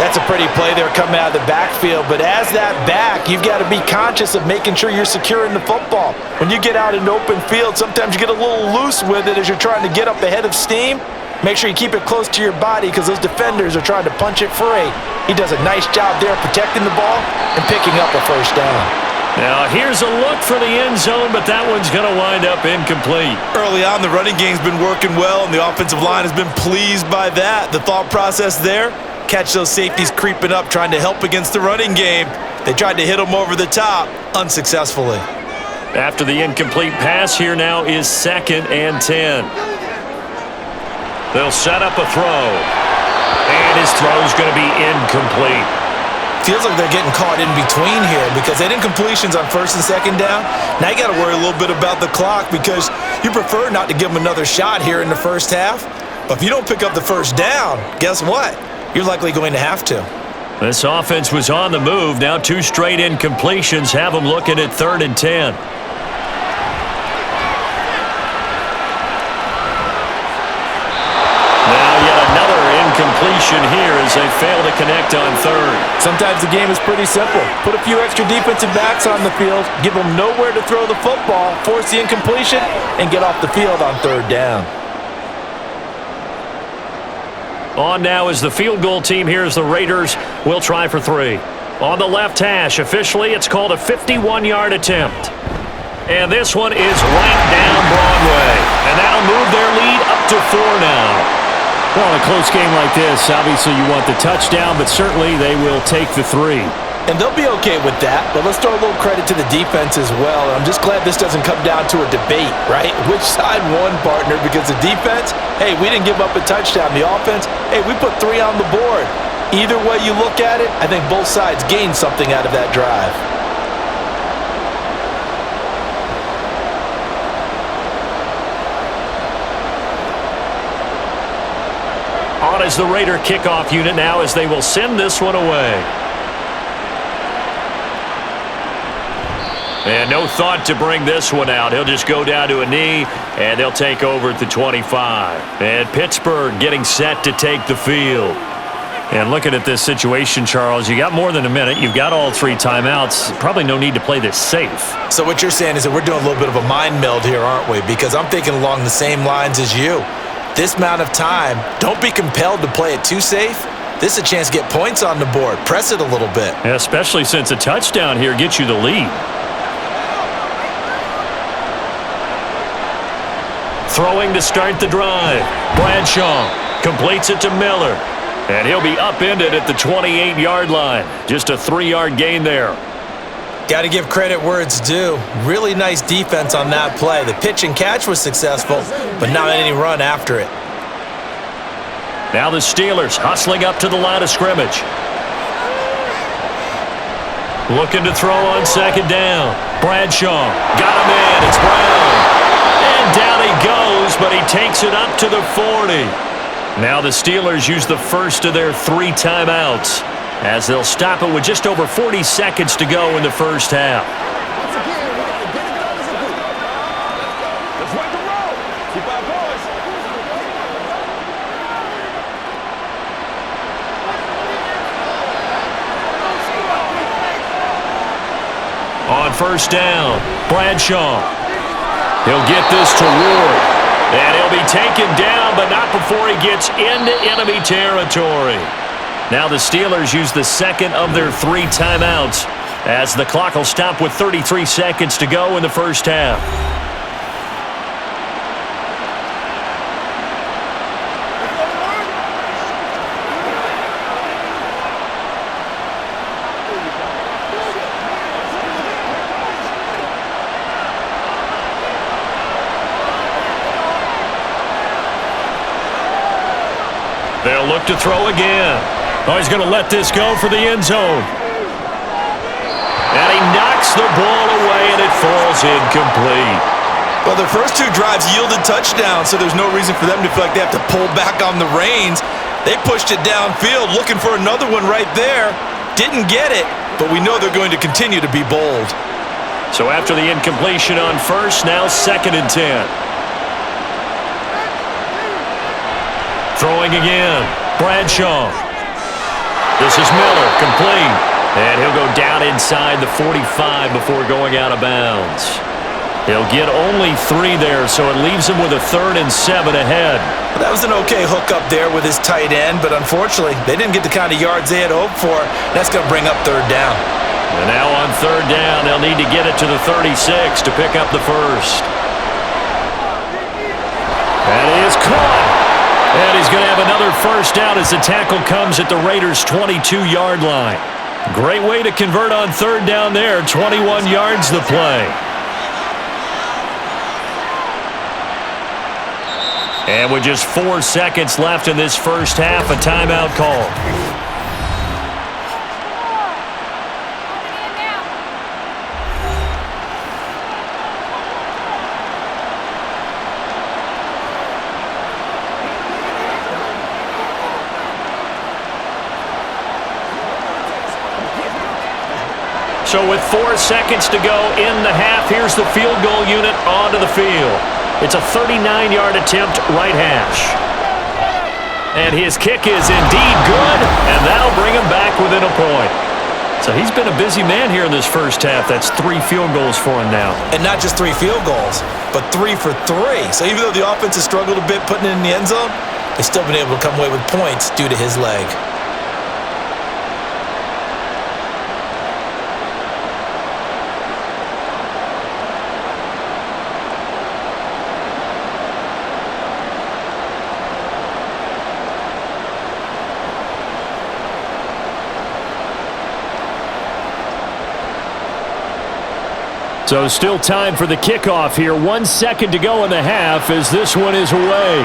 That's a pretty play there coming out of the backfield, but as that back, you've got to be conscious of making sure you're securing the football. When you get out in open field, sometimes you get a little loose with it as you're trying to get up ahead of steam. Make sure you keep it close to your body because those defenders are trying to punch it free. He does a nice job there protecting the ball and picking up a first down. Now here's a look for the end zone, but that one's going to wind up incomplete. Early on, the running game's been working well, and the offensive line has been pleased by that. The thought process there, catch those safeties creeping up, trying to help against the running game. They tried to hit them over the top, unsuccessfully. After the incomplete pass, here now is 2nd and 10. They'll set up a throw. And his throw's going to be incomplete. Feels like they're getting caught in between here because they didn't completions on 1st and 2nd down. Now you got to worry a little bit about the clock because you prefer not to give them another shot here in the first half. But if you don't pick up the first down, guess what? You're likely going to have to. This offense was on the move. Now 2 straight incompletions have them looking at 3rd and 10. Completion here as they fail to connect on 3rd. Sometimes the game is pretty simple. Put a few extra defensive backs on the field, give them nowhere to throw the football, force the incompletion, and get off the field on 3rd down. On now is the field goal team. Here's the Raiders. We'll try for 3. On the left hash, officially it's called a 51-yard attempt. And this one is right down Broadway. And that'll move their lead up to 4 now. Well, in a close game like this, obviously you want the touchdown, but certainly they will take the 3. And they'll be okay with that, but let's throw a little credit to the defense as well. And I'm just glad this doesn't come down to a debate, right? Which side won, partner? Because the defense, hey, we didn't give up a touchdown. The offense, hey, we put 3 on the board. Either way you look at it, I think both sides gained something out of that drive. On is the Raider kickoff unit now as they will send this one away. And no thought to bring this one out. He'll just go down to a knee, and they'll take over at the 25. And Pittsburgh getting set to take the field. And looking at this situation, Charles, you got more than a minute. You've got all 3 timeouts. Probably no need to play this safe. So what you're saying is that we're doing a little bit of a mind meld here, aren't we? Because I'm thinking along the same lines as you. This amount of time, don't be compelled to play it too safe. This is a chance to get points on the board. Press it a little bit. Yeah, especially since a touchdown here gets you the lead. Throwing to start the drive. Bradshaw completes it to Miller. And he'll be upended at the 28-yard line. Just a 3-yard gain there. Got to give credit where it's due. Really nice defense on that play. The pitch and catch was successful, but not any run after it. Now the Steelers hustling up to the line of scrimmage. Looking to throw on 2nd down. Bradshaw got him in. It's Brown. And down he goes, but he takes it up to the 40. Now the Steelers use the first of their 3 timeouts, as they'll stop it with just over 40 seconds to go in the first half. on first down. Bradshaw. He'll get this to Ward. And he'll be taken down, but not before he gets into enemy territory. Now the Steelers use the second of their 3 timeouts as the clock will stop with 33 seconds to go in the first half. They'll look to throw again. Oh, he's going to let this go for the end zone. And he knocks the ball away, and it falls incomplete. Well, their first 2 drives yielded touchdowns, so there's no reason for them to feel like they have to pull back on the reins. They pushed it downfield, looking for another one right there. Didn't get it, but we know they're going to continue to be bold. So after the incompletion on first, now 2nd and 10. Throwing again. Bradshaw. This is Miller, complete. And he'll go down inside the 45 before going out of bounds. He'll get only 3 there, so it leaves him with a 3rd and 7 ahead. That was an okay hook up there with his tight end, but unfortunately, they didn't get the kind of yards they had hoped for. That's going to bring up 3rd down. And now on 3rd down, they'll need to get it to the 36 to pick up the first. That is caught. And he's going to have another first down as the tackle comes at the Raiders' 22-yard line. Great way to convert on 3rd down there. 21 yards the play. And with just 4 seconds left in this first half, a timeout call. So with 4 seconds to go in the half, here's the field goal unit onto the field. It's a 39-yard attempt, right hash. And his kick is indeed good, and that'll bring him back within a point. So he's been a busy man here in this first half. That's 3 field goals for him now. And not just 3 field goals, but 3 for 3. So even though the offense has struggled a bit putting it in the end zone, they've still been able to come away with points due to his leg. So still time for the kickoff here. 1 second to go in the half as this one is away.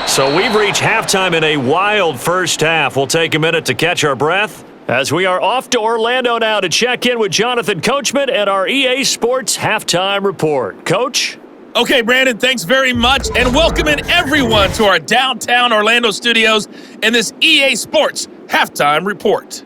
So we've reached halftime in a wild first half. We'll take a minute to catch our breath as we are off to Orlando now to check in with Jonathan Coachman and our EA Sports Halftime Report. Coach? Okay, Brandon, thanks very much, and welcoming everyone to our downtown Orlando studios in this EA Sports Halftime Report.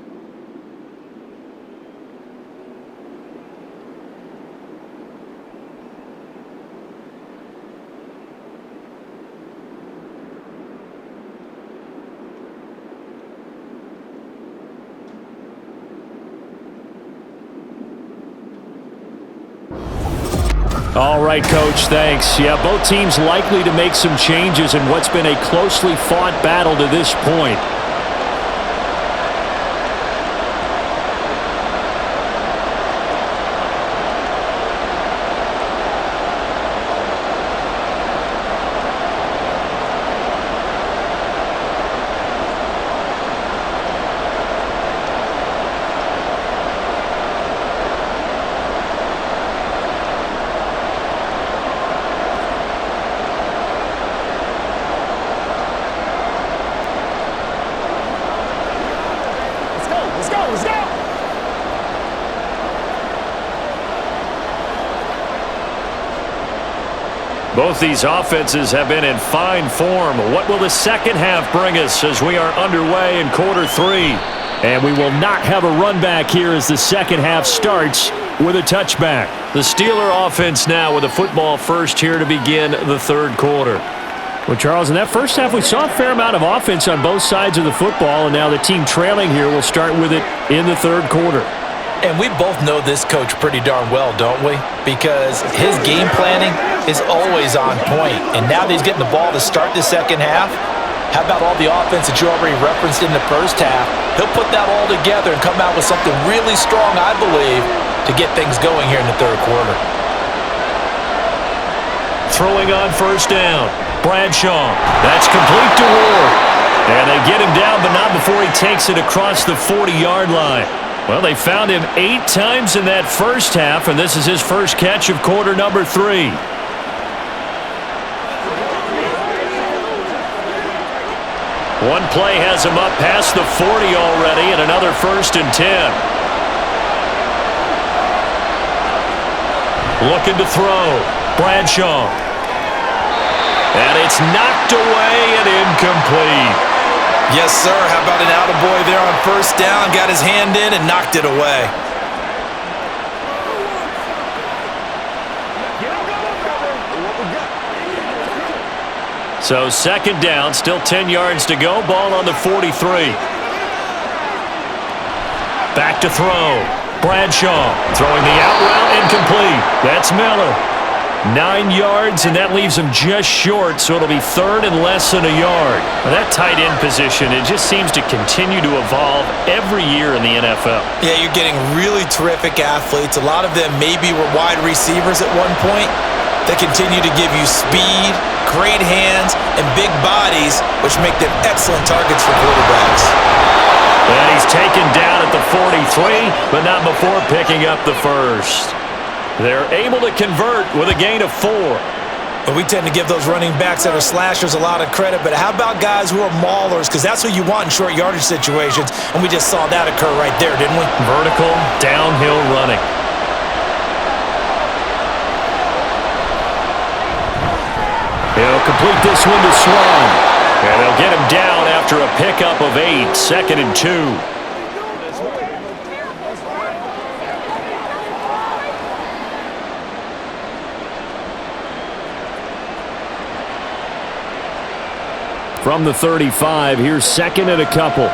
All right, Coach, thanks. Yeah, both teams likely to make some changes in what's been a closely fought battle to this point. Both these offenses have been in fine form. What will the second half bring us as we are underway in quarter 3? And we will not have a run back here as the second half starts with a touchback. The Steeler offense now with a football first here to begin the third quarter. Well, Charles, in that first half, we saw a fair amount of offense on both sides of the football, and now the team trailing here will start with it in the third quarter. And we both know this coach pretty darn well, don't we? Because his game planning is always on point. And now that he's getting the ball to start the second half, how about all the offense that you already referenced in the first half? He'll put that all together and come out with something really strong, I believe, to get things going here in the third quarter. Throwing on first down, Bradshaw. That's complete to Ward. And they get him down, but not before he takes it across the 40-yard line. Well, they found him 8 times in that first half, and this is his first catch of quarter number 3. One play has him up past the 40 already, and another 1st and 10. Looking to throw, Bradshaw. And it's knocked away and incomplete. Yes, sir. How about an attaboy there on first down? Got his hand in and knocked it away. So second down, still 10 yards to go. Ball on the 43. Back to throw. Bradshaw throwing the out route incomplete. That's Miller. 9 yards, and that leaves him just short, so it'll be third and less than a yard. Now, that tight end position, it just seems to continue to evolve every year in the NFL. Yeah, you're getting really terrific athletes. A lot of them maybe were wide receivers at one point. They continue to give you speed, great hands, and big bodies, which make them excellent targets for quarterbacks. And he's taken down at the 43, but not before picking up the first. They're able to convert with a gain of 4. But we tend to give those running backs that are slashers a lot of credit, but how about guys who are maulers? Because that's who you want in short yardage situations, and we just saw that occur right there, didn't we? Vertical, downhill running. He'll complete this one to Swan. And they'll get him down after a pickup of 8, 2nd and 2. From the 35, here's 2nd and a couple.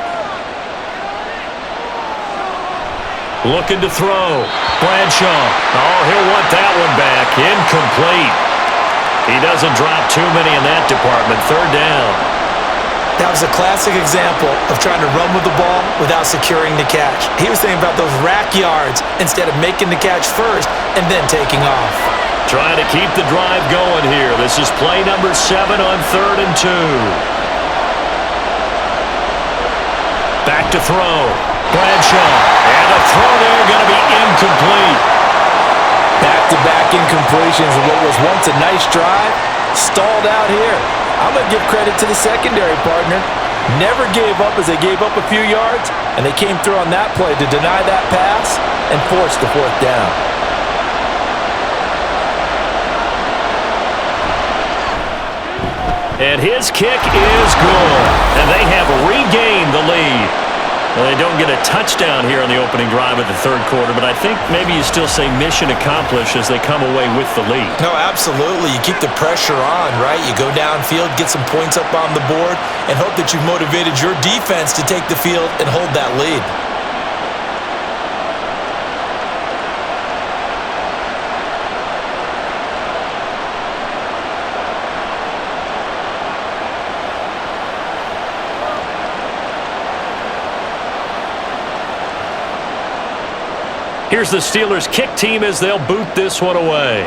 Looking to throw. Bradshaw. Oh, he'll want that one back. Incomplete. He doesn't drop too many in that department. 3rd down. That was a classic example of trying to run with the ball without securing the catch. He was thinking about those rack yards instead of making the catch first and then taking off. Trying to keep the drive going here. This is play number 7 on 3rd and 2. Back to throw. Bradshaw. And the throw there going to be incomplete. Back-to-back incompletions of what was once a nice drive. Stalled out here. I'm going to give credit to the secondary partner. Never gave up as they gave up a few yards, and they came through on that play to deny that pass and force the 4th down. And his kick is good. And they have regained the lead. Well, they don't get a touchdown here on the opening drive of the 3rd quarter, but I think maybe you still say mission accomplished as they come away with the lead. No, absolutely. You keep the pressure on, right? You go downfield, get some points up on the board, and hope that you've motivated your defense to take the field and hold that lead. Here's the Steelers' kick team as they'll boot this one away.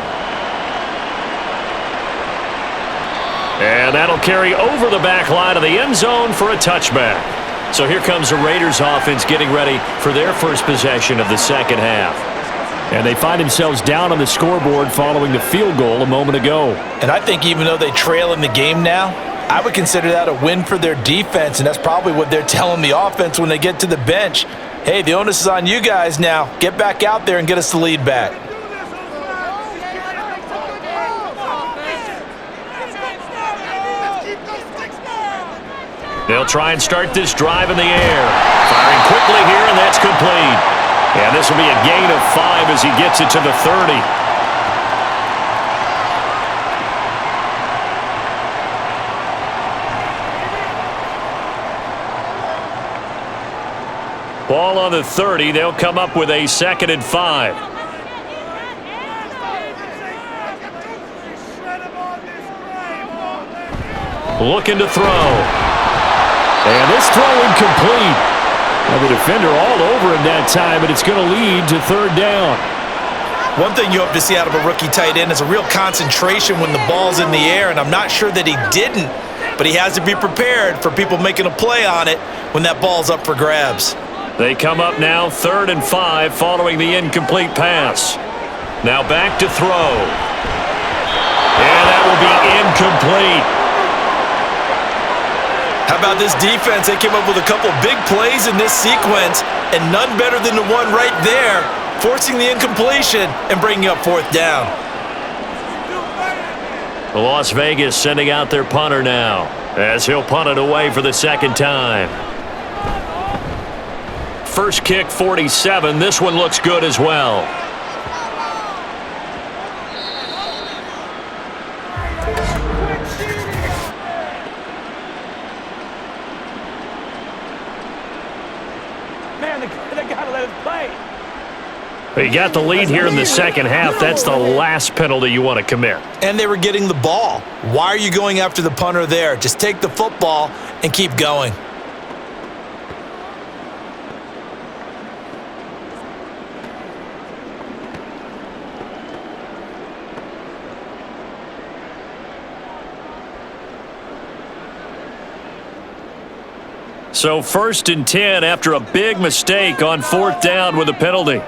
And that'll carry over the back line of the end zone for a touchback. So here comes the Raiders offense getting ready for their first possession of the second half. And they find themselves down on the scoreboard following the field goal a moment ago. And I think even though they trail in the game now, I would consider that a win for their defense, and that's probably what they're telling the offense when they get to the bench. Hey, the onus is on you guys now. Get back out there and get us the lead back. They'll try and start this drive in the air. Firing quickly here, and that's complete. And this will be a gain of 5 as he gets it to the 30. on the 30. They'll come up with a 2nd and 5. Looking to throw. And this throw incomplete. Now the defender all over him that time, but it's going to lead to 3rd down. One thing you hope to see out of a rookie tight end is a real concentration when the ball's in the air, and I'm not sure that he didn't, but he has to be prepared for people making a play on it when that ball's up for grabs. They come up now 3rd and 5 following the incomplete pass. Now back to throw. And that will be incomplete. How about this defense? They came up with a couple big plays in this sequence, and none better than the one right there, forcing the incompletion and bringing up 4th down. Las Vegas sending out their punter now, as he'll punt it away for the 2nd time. First kick, 47. This one looks good as well. You got the lead here in the 2nd half. That's the last penalty you want to commit. And they were getting the ball. Why are you going after the punter there? Just take the football and keep going. So 1st and 10 after a big mistake on 4th down with a penalty.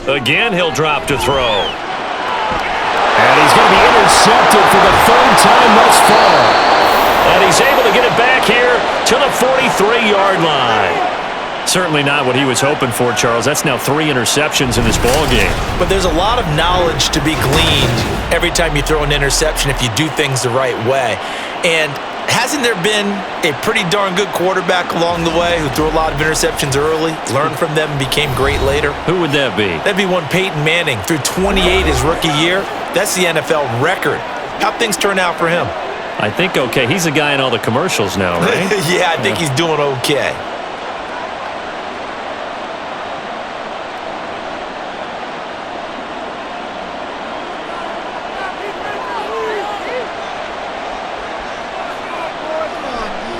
Again, he'll drop to throw. And he's going to be intercepted for the 3rd time thus far. And he's able to get it back here to the 43-yard line. Certainly not what he was hoping for, Charles. That's now 3 interceptions in this ballgame. But there's a lot of knowledge to be gleaned every time you throw an interception if you do things the right way. And hasn't there been a pretty darn good quarterback along the way who threw a lot of interceptions early, learned from them, and became great later? Who would that be? That'd be one Peyton Manning. Threw 28 his rookie year. That's the NFL record. How'd things turn out for him? I think okay. He's a guy in all the commercials now, right? Yeah, I think he's doing okay.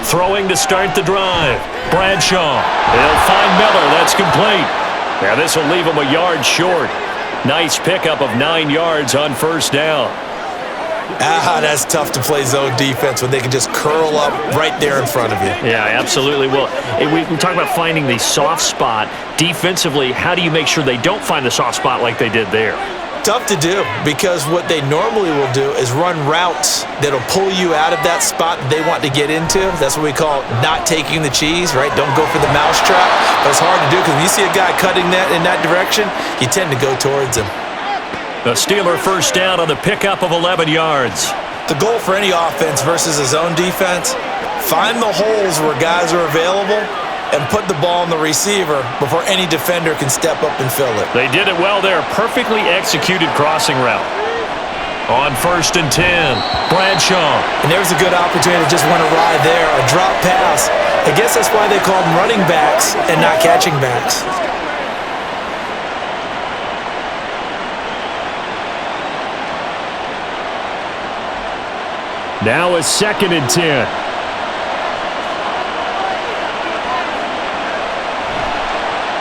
Throwing to start the drive. Bradshaw. They'll find Miller. That's complete. Now this will leave him a yard short. Nice pickup of 9 yards on 1st down. That's tough to play zone defense when they can just curl up right there in front of you. Yeah, absolutely. Well, we talk about finding the soft spot. Defensively, how do you make sure they don't find the soft spot like they did there? Tough to do, because what they normally will do is run routes that'll pull you out of that spot that they want to get into. That's what we call not taking the cheese, right? Don't go for the mousetrap. But it's hard to do because when you see a guy cutting that in that direction, you tend to go towards him. The Steeler 1st down on the pickup of 11 yards. The goal for any offense versus a zone defense, find the holes where guys are available and put the ball on the receiver before any defender can step up and fill it. They did it well there. Perfectly executed crossing route. On 1st and 10, Bradshaw. And there's a good opportunity to just run a ride there, a drop pass. I guess that's why they call them running backs and not catching backs. Now a 2nd and 10.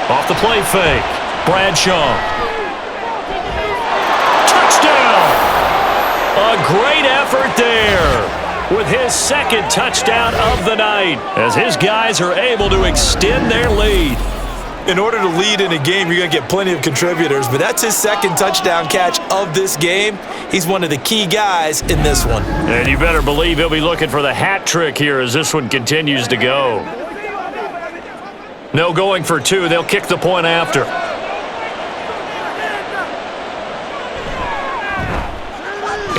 Off the play fake. Bradshaw. Touchdown! A great effort there with his 2nd touchdown of the night as his guys are able to extend their lead. In order to lead in a game, you're going to get plenty of contributors, but that's his 2nd touchdown catch of this game. He's one of the key guys in this one. And you better believe he'll be looking for the hat trick here as this one continues to go. No going for 2. They'll kick the point after.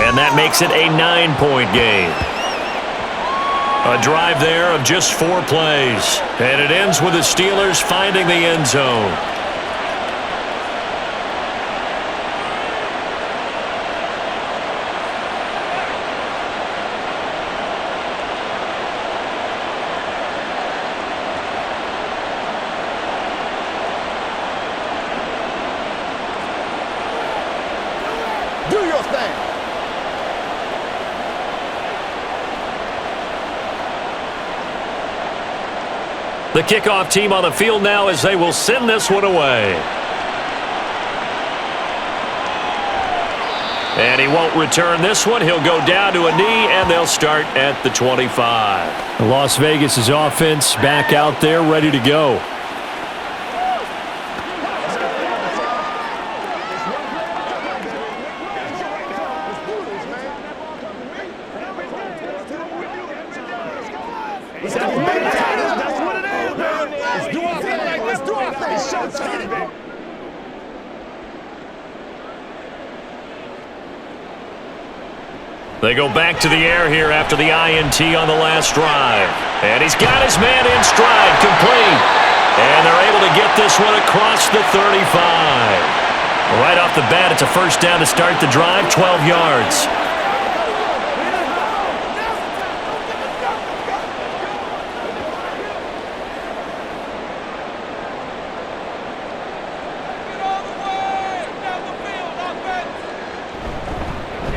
And that makes it a 9-point game. A drive there of just 4 plays. And it ends with the Steelers finding the end zone. The kickoff team on the field now as they will send this one away. And he won't return this one. He'll go down to a knee, and they'll start at the 25. Las Vegas' offense back out there ready to go. They go back to the air here after the INT on the last drive. And he's got his man in stride, complete. And they're able to get this one across the 35. Right off the bat, it's a first down to start the drive, 12 yards.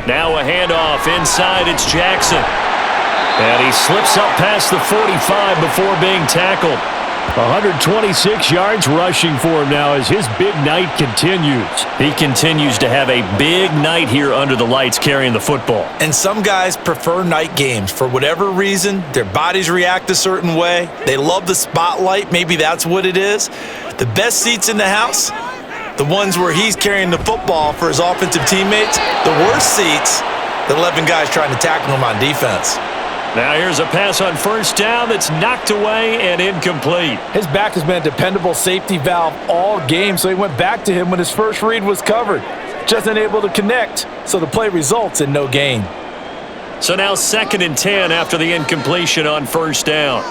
Now a handoff inside, it's Jackson. And he slips up past the 45 before being tackled. 126 yards rushing for him now as his big night continues. He continues to have a big night here under the lights carrying the football. And some guys prefer night games. For whatever reason, their bodies react a certain way. They love the spotlight. Maybe that's what it is. The best seats in the house, the ones where he's carrying the football for his offensive teammates. The worst seats, the 11 guys trying to tackle him on defense. Now here's a pass on first down that's knocked away and incomplete. His back has been a dependable safety valve all game, so he went back to him when his first read was covered. Just unable to connect, so the play results in no gain. So now 2nd and 10 after the incompletion on first down.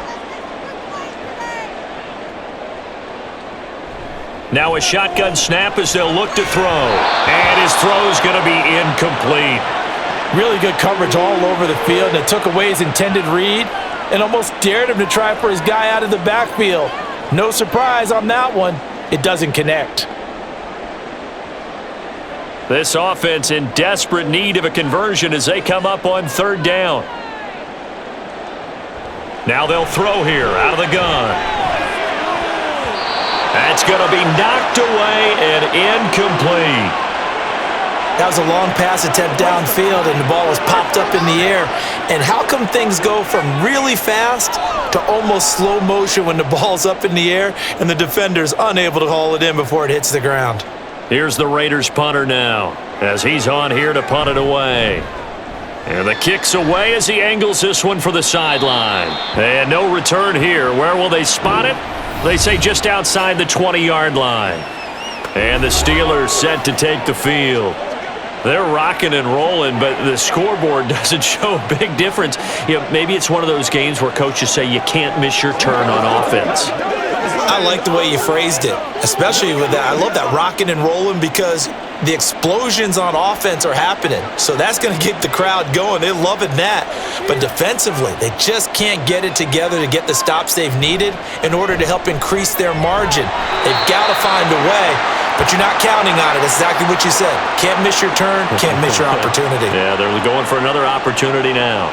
Now a shotgun snap as they'll look to throw. And his throw's going to be incomplete. Really good coverage all over the field, and it took away his intended read and almost dared him to try for his guy out of the backfield. No surprise on that one. It doesn't connect. This offense in desperate need of a conversion as they come up on 3rd down. Now they'll throw here out of the gun. That's going to be knocked away and incomplete. That was a long pass attempt downfield, and the ball was popped up in the air. And how come things go from really fast to almost slow motion when the ball's up in the air and the defender's unable to haul it in before it hits the ground? Here's the Raiders punter now as he's on here to punt it away. And the kick's away as he angles this one for the sideline. And no return here. Where will they spot it? They say just outside the 20-yard line. And the Steelers set to take the field. They're rocking and rolling, but the scoreboard doesn't show a big difference. You know, maybe it's one of those games where coaches say you can't miss your turn on offense. I like the way you phrased it, especially with that. I love that rocking and rolling because the explosions on offense are happening. So that's going to get the crowd going. They're loving that. But defensively, they just can't get it together to get the stops they've needed in order to help increase their margin. They've got to find a way, but you're not counting on it. That's exactly what you said. Can't miss your turn, can't miss your opportunity. Yeah, they're going for another opportunity now.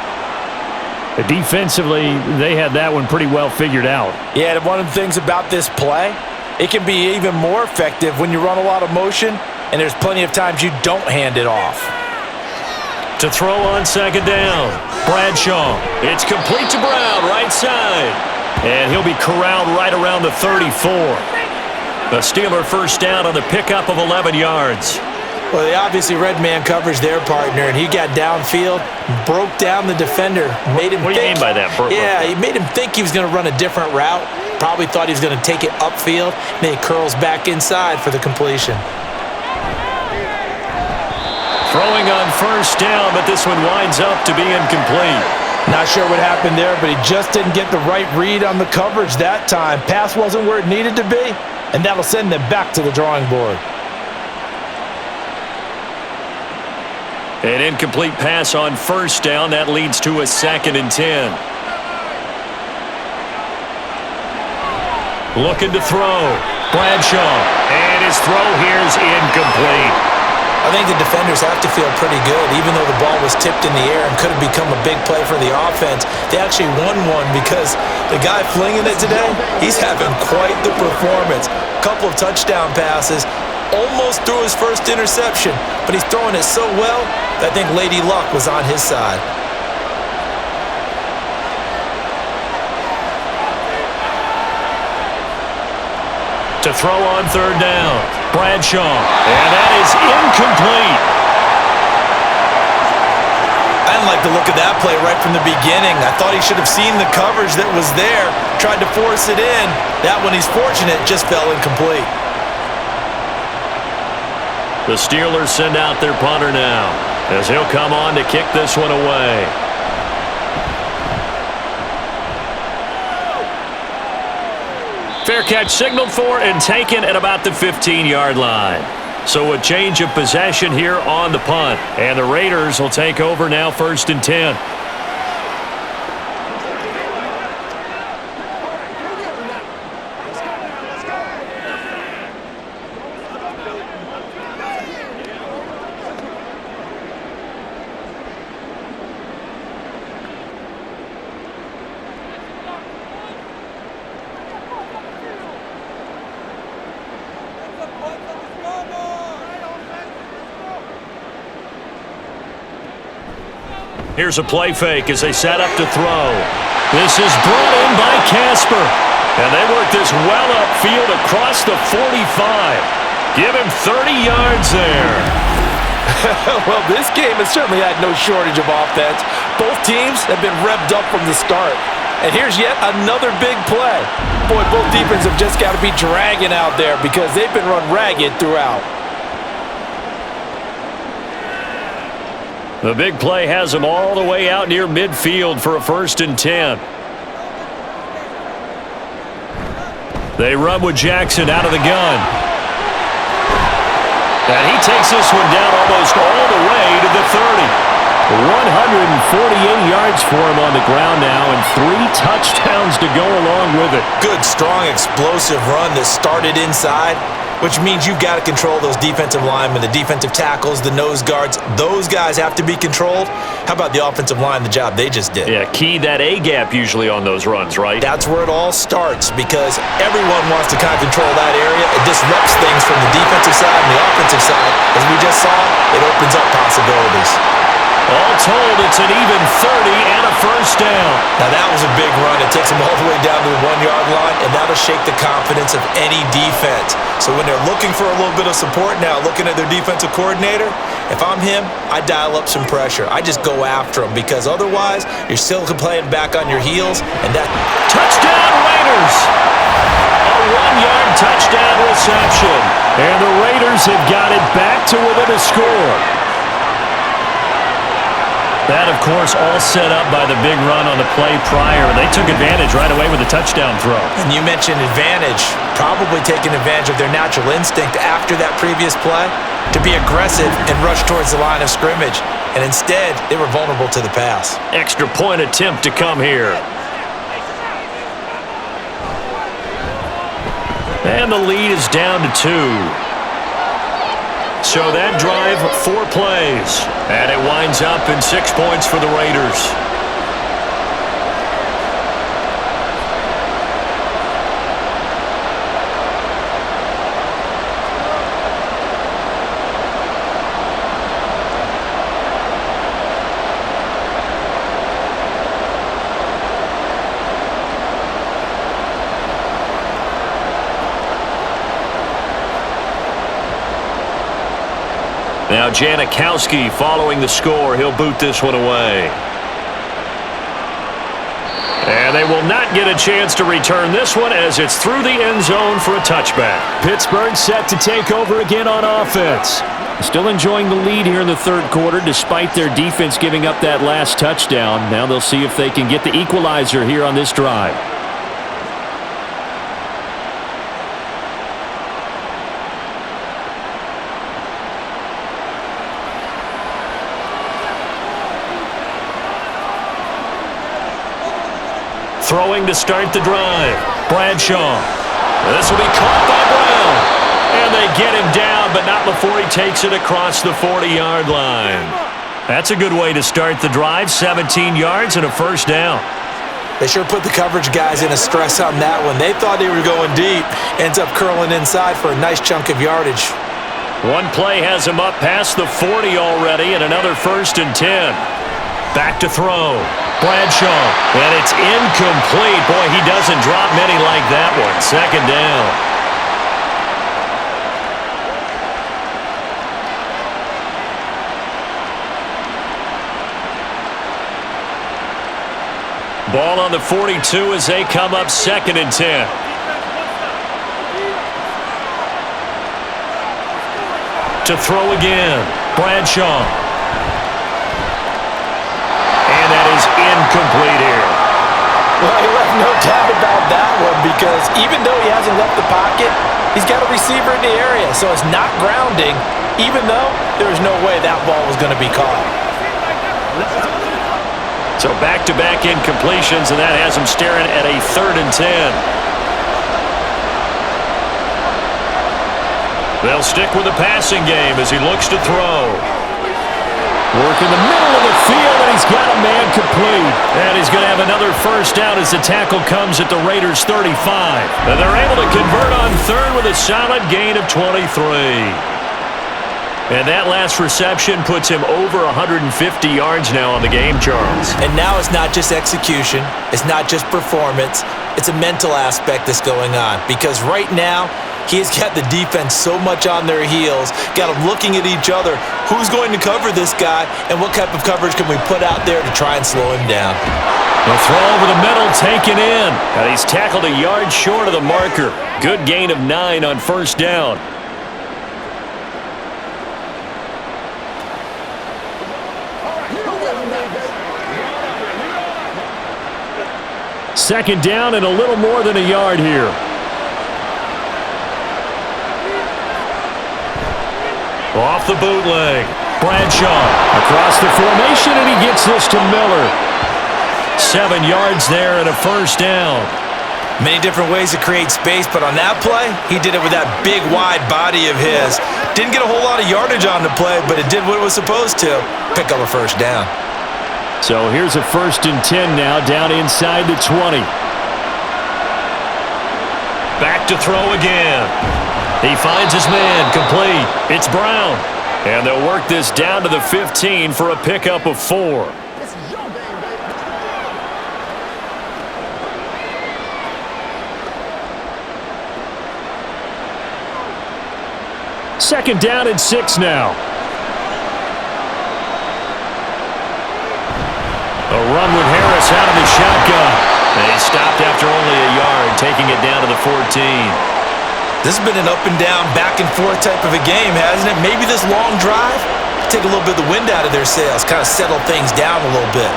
Defensively, they had that one pretty well figured out. Yeah, and one of the things about this play, it can be even more effective when you run a lot of motion, and there's plenty of times you don't hand it off. To throw on 2nd down, Bradshaw. It's complete to Brown, right side. And he'll be corralled right around the 34. The Steeler first down on the pickup of 11 yards. Well, they obviously read man coverage their partner, and he got downfield, broke down the defender, made him What do you mean by that? Yeah, he made him think he was going to run a different route. Probably thought he was going to take it upfield, and then he curls back inside for the completion. Throwing on first down, but this one winds up to be incomplete. Not sure what happened there, but he just didn't get the right read on the coverage that time. Pass wasn't where it needed to be, and that'll send them back to the drawing board. An incomplete pass on first down. That leads to a 2nd and 10. Looking to throw. Bradshaw. And his throw here's incomplete. I think the defenders have to feel pretty good. Even though the ball was tipped in the air and could have become a big play for the offense, they actually won one because the guy flinging it today, he's having quite the performance. A couple of touchdown passes, almost threw his first interception, but he's throwing it so well that I think Lady Luck was on his side. To throw on third down, Bradshaw, and that is incomplete. I didn't like the look of that play right from the beginning. I thought he should have seen the coverage that was there, tried to force it in. That one, he's fortunate, just fell incomplete. The Steelers send out their punter now, as he'll come on to kick this one away. Fair catch signaled for and taken at about the 15-yard line. So a change of possession here on the punt. And the Raiders will take over now, 1st and 10. Here's a play fake as they set up to throw. This is brought in by Casper. And they work this well upfield across the 45. Give him 30 yards there. Well, this game has certainly had no shortage of offense. Both teams have been revved up from the start. And here's yet another big play. Boy, both defenses have just got to be dragging out there because they've been run ragged throughout. The big play has them all the way out near midfield for a 1st and 10. They run with Jackson out of the gun. And he takes this one down almost all the way to the 30. 148 yards for him on the ground now and 3 touchdowns to go along with it. Good, strong, explosive run that started inside, which means you've got to control those defensive linemen, the defensive tackles, the nose guards. Those guys have to be controlled. How about the offensive line, the job they just did? Yeah, key that A-gap usually on those runs, right? That's where it all starts because everyone wants to kind of control that area. It disrupts things from the defensive side and the offensive side. As we just saw, it opens up possibilities. All told, it's an even 30 and a 1st down. Now that was a big run. It takes them all the way down to the 1-yard line, and that'll shake the confidence of any defense. So when they're looking for a little bit of support now, looking at their defensive coordinator, if I'm him, I dial up some pressure. I just go after them because otherwise you're still playing back on your heels. And that touchdown Raiders! A 1-yard touchdown reception. And the Raiders have got it back to within a score. That, of course, all set up by the big run on the play prior. They took advantage right away with a touchdown throw. And you mentioned advantage, probably taking advantage of their natural instinct after that previous play to be aggressive and rush towards the line of scrimmage. And instead, they were vulnerable to the pass. Extra point attempt to come here. And the lead is down to 2. So that drive, 4 plays. And it winds up in 6 points for the Raiders. Now Janikowski following the score. He'll boot this one away. And they will not get a chance to return this one as it's through the end zone for a touchback. Pittsburgh set to take over again on offense. Still enjoying the lead here in the 3rd quarter despite their defense giving up that last touchdown. Now they'll see if they can get the equalizer here on this drive. Throwing to start the drive. Bradshaw. This will be caught by Brown. And they get him down, but not before he takes it across the 40-yard line. That's a good way to start the drive, 17 yards and a first down. They sure put the coverage guys in a stress on that one. They thought they were going deep. Ends up curling inside for a nice chunk of yardage. One play has him up past the 40 already, and another 1st and 10. Back to throw. Bradshaw. And it's incomplete. Boy, he doesn't drop many like that one. 2nd down. Ball on the 42 as they come up 2nd and 10. To throw again. Bradshaw. And that is incomplete here. Well, he left no doubt about that one because even though he hasn't left the pocket, he's got a receiver in the area, so it's not grounding, even though there's no way that ball was going to be caught. So back-to-back incompletions, and that has him staring at a 3rd and 10. They'll stick with the passing game as he looks to throw. Work in the middle of the field, and he's got a man complete. And he's going to have another first down as the tackle comes at the Raiders' 35. And they're able to convert on 3rd with a solid gain of 23. And that last reception puts him over 150 yards now on the game, Charles. And now it's not just execution. It's not just performance. It's a mental aspect that's going on. Because right now, he's got the defense so much on their heels, got them looking at each other. Who's going to cover this guy, and what type of coverage can we put out there to try and slow him down? The throw over the middle, taken in. And he's tackled a yard short of the marker. Good gain of 9 on 1st down. Second down and a little more than a yard here. Off the bootleg. Bradshaw across the formation, and he gets this to Miller. 7 yards there and a first down. Many different ways to create space, but on that play, he did it with that big, wide body of his. Didn't get a whole lot of yardage on the play, but it did what it was supposed to. Pick up a first down. So here's a 1st and 10 now, down inside the 20. Back to throw again. He finds his man, complete. It's Brown. And they'll work this down to the 15 for a pickup of 4. Second down and 6 now. A run with Harris out of the shotgun. And he stopped after only a yard, taking it down to the 14. This has been an up-and-down, back-and-forth type of a game, hasn't it? Maybe this long drive, take a little bit of the wind out of their sails, kind of settle things down a little bit.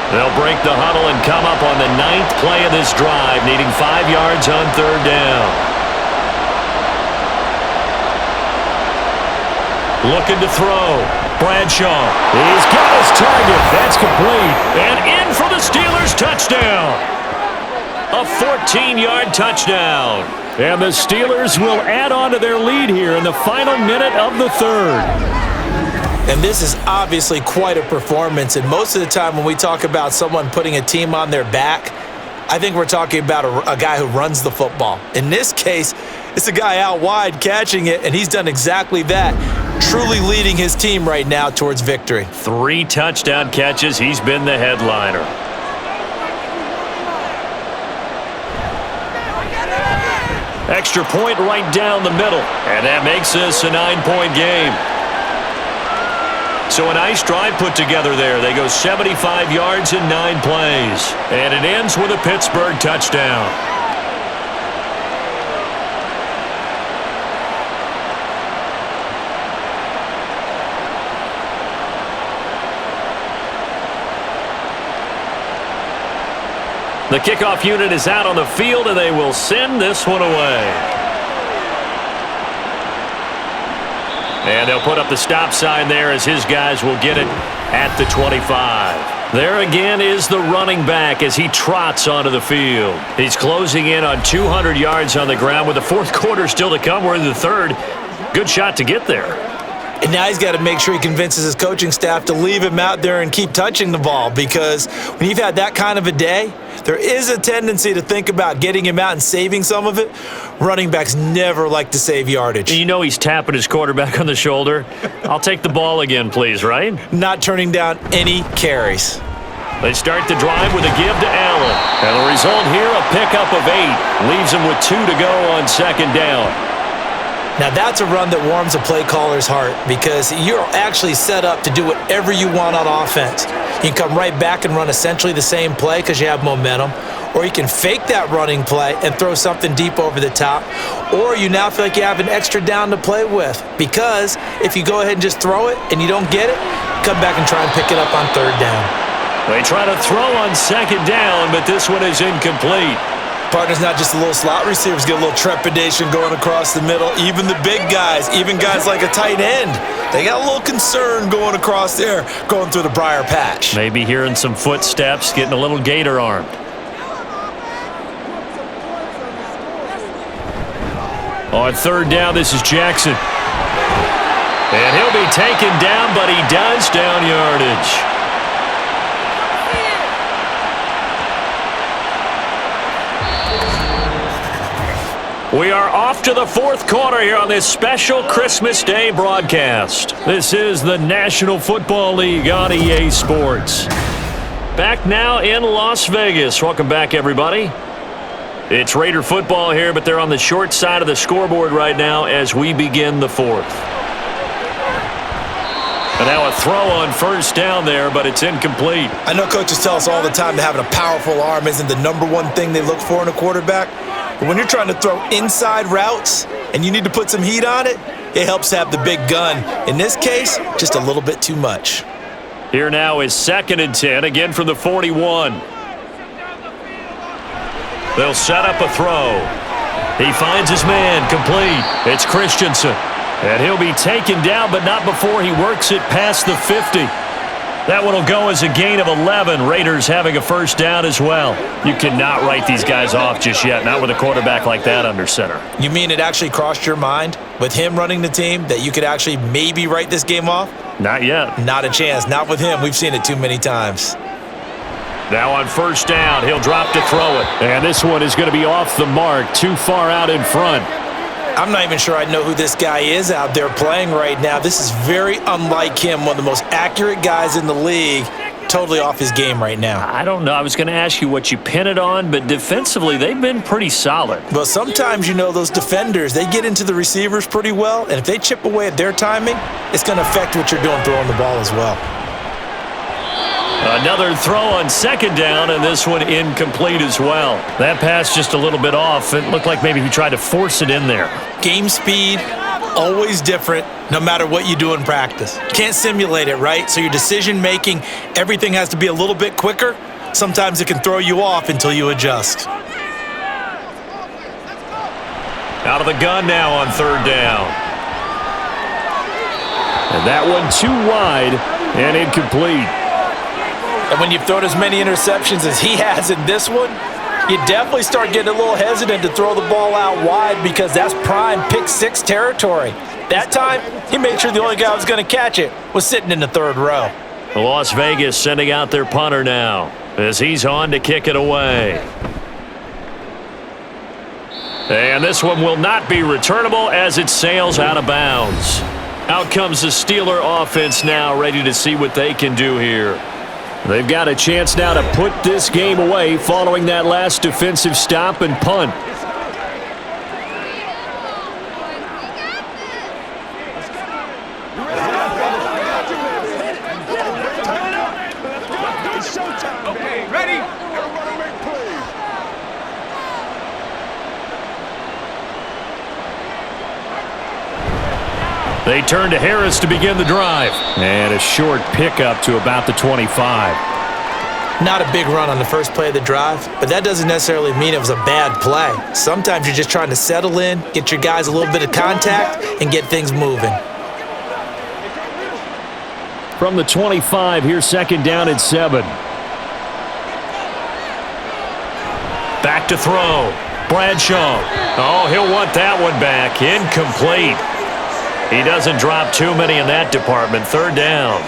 They'll break the huddle and come up on the 9th play of this drive, needing 5 yards on 3rd down. Looking to throw. Bradshaw. He's got his target. That's complete. And in for the Steelers' touchdown. A 14-yard touchdown. And the Steelers will add on to their lead here in the final minute of the 3rd. And this is obviously quite a performance. And most of the time when we talk about someone putting a team on their back, I think we're talking about a guy who runs the football. In this case, it's a guy out wide catching it, and he's done exactly that. Truly leading his team right now towards victory. 3 touchdown catches. He's been the headliner. Extra point right down the middle. And that makes this a 9-point game. So a nice drive put together there. They go 75 yards in 9 plays. And it ends with a Pittsburgh touchdown. The kickoff unit is out on the field, and they will send this one away. And they'll put up the stop sign there as his guys will get it at the 25. There again is the running back as he trots onto the field. He's closing in on 200 yards on the ground with the fourth quarter still to come. We're in the third. Good shot to get there. And now he's got to make sure he convinces his coaching staff to leave him out there and keep touching the ball, because when you've had that kind of a day, there is a tendency to think about getting him out and saving some of it. Running backs never like to save yardage. You know he's tapping his quarterback on the shoulder. I'll take the ball again, please, right? Not turning down any carries. They start the drive with a give to Allen. And the result here, a pickup of 8. Leaves him with 2 to go on second down. Now that's a run that warms a play caller's heart, because you're actually set up to do whatever you want on offense. You can come right back and run essentially the same play because you have momentum, or you can fake that running play and throw something deep over the top, or you now feel like you have an extra down to play with, because if you go ahead and just throw it and you don't get it, come back and try and pick it up on third down. They try to throw on second down, but this one is incomplete. Partner's not just a little slot receivers, get a little trepidation going across the middle. Even the big guys, even guys like a tight end, they got a little concern going across there, going through the briar patch. Maybe hearing some footsteps, getting a little gator armed. On third down, this is Jackson. And he'll be taken down, but he does down yardage. We are off to the fourth quarter here on this special Christmas Day broadcast. This is the National Football League on EA Sports. Back now in Las Vegas. Welcome back, everybody. It's Raider football here, but they're on the short side of the scoreboard right now as we begin the fourth. And now a throw on first down there, but it's incomplete. I know coaches tell us all the time that having a powerful arm isn't the number one thing they look for in a quarterback. But when you're trying to throw inside routes and you need to put some heat on it, it helps to have the big gun. In this case, just a little bit too much. Here now is 2nd and 10, again from the 41. They'll set up a throw. He finds his man, complete. It's Christensen. And he'll be taken down, but not before he works it past the 50. That one will go as a gain of 11. Raiders having a first down as well. You cannot write these guys off just yet, not with a quarterback like that under center. You mean it actually crossed your mind with him running the team that you could actually maybe write this game off? Not yet. Not a chance. Not with him. We've seen it too many times. Now on first down, he'll drop to throw it. And this one is going to be off the mark, too far out in front. I'm not even sure I know who this guy is out there playing right now. This is very unlike him, one of the most accurate guys in the league, totally off his game right now. I don't know. I was going to ask you what you pin it on, but defensively, they've been pretty solid. Well, sometimes, you know, those defenders, they get into the receivers pretty well, and if they chip away at their timing, it's going to affect what you're doing throwing the ball as well. Another throw on second down, and this one incomplete as well. That pass just a little bit off. It looked like maybe he tried to force it in there. Game speed, always different, no matter what you do in practice. Can't simulate it, right? So your decision-making, everything has to be a little bit quicker. Sometimes it can throw you off until you adjust. Out of the gun now on third down. And that one too wide and incomplete. And when you've thrown as many interceptions as he has in this one, you definitely start getting a little hesitant to throw the ball out wide, because that's prime pick six territory. That time, he made sure the only guy who was going to catch it was sitting in the third row. Las Vegas sending out their punter now as he's on to kick it away. And this one will not be returnable as it sails out of bounds. Out comes the Steeler offense now, ready to see what they can do here. They've got a chance now to put this game away following that last defensive stop and punt. Okay, ready? Everybody make plays. They turn to Harris to begin the drive. And a short pickup to about the 25. Not a big run on the first play of the drive, but that doesn't necessarily mean it was a bad play. Sometimes you're just trying to settle in, get your guys a little bit of contact, and get things moving. from the 25. Here's second down and 7. Back to throw. Bradshaw. Oh, he'll want that one back. Incomplete. He doesn't drop too many in that department. Third down.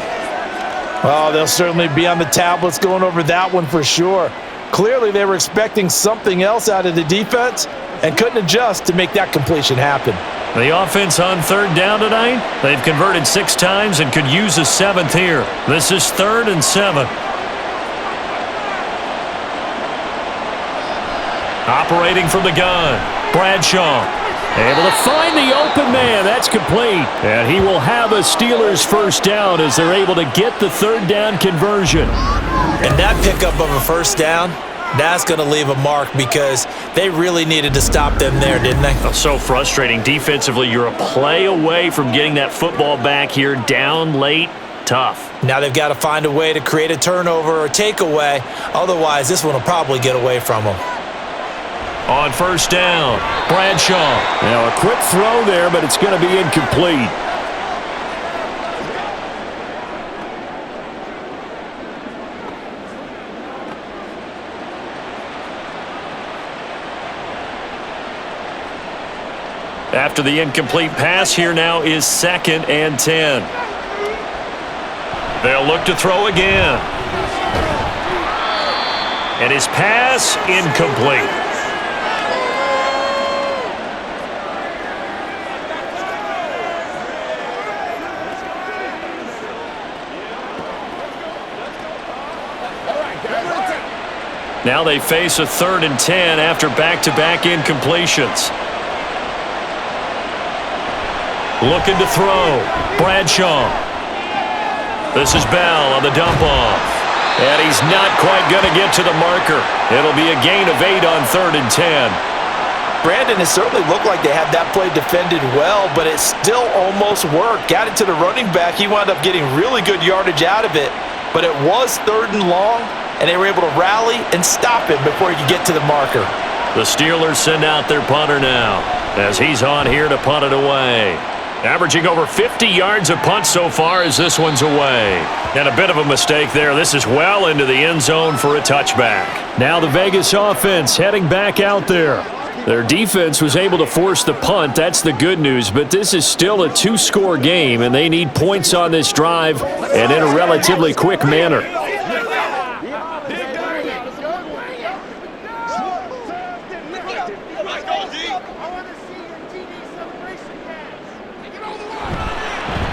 Oh, they'll certainly be on the tablets going over that one for sure. Clearly, they were expecting something else out of the defense and couldn't adjust to make that completion happen. The offense on third down tonight, they've converted 6 times and could use a 7th here. This is 3rd and 7. Operating from the gun, Bradshaw. Able to find the open man. That's complete. And he will have a Steelers first down as they're able to get the third down conversion. And that pickup of a first down, that's going to leave a mark because they really needed to stop them there, didn't they? So frustrating. Defensively, you're a play away from getting that football back here down late. Tough. Now they've got to find a way to create a turnover or takeaway. Otherwise, this one will probably get away from them. On first down, Bradshaw. Now a quick throw there, but it's going to be incomplete. After the incomplete pass, here now is 2nd and 10. They'll look to throw again. And his pass incomplete. Now they face a 3rd and 10 after back-to-back incompletions. Looking to throw. Bradshaw. This is Bell on the dump-off. And he's not quite going to get to the marker. It'll be a gain of 8 on 3rd and 10. Brandon, it certainly looked like they had that play defended well, but it still almost worked. Got it to the running back. He wound up getting really good yardage out of it, but it was 3rd and long, and they were able to rally and stop him before he could get to the marker. The Steelers send out their punter now as he's on here to punt it away. Averaging over 50 yards a punt so far as this one's away. And a bit of a mistake there. This is well into the end zone for a touchback. Now the Vegas offense heading back out there. Their defense was able to force the punt. That's the good news. But this is still a 2-score game, and they need points on this drive and in a relatively quick manner.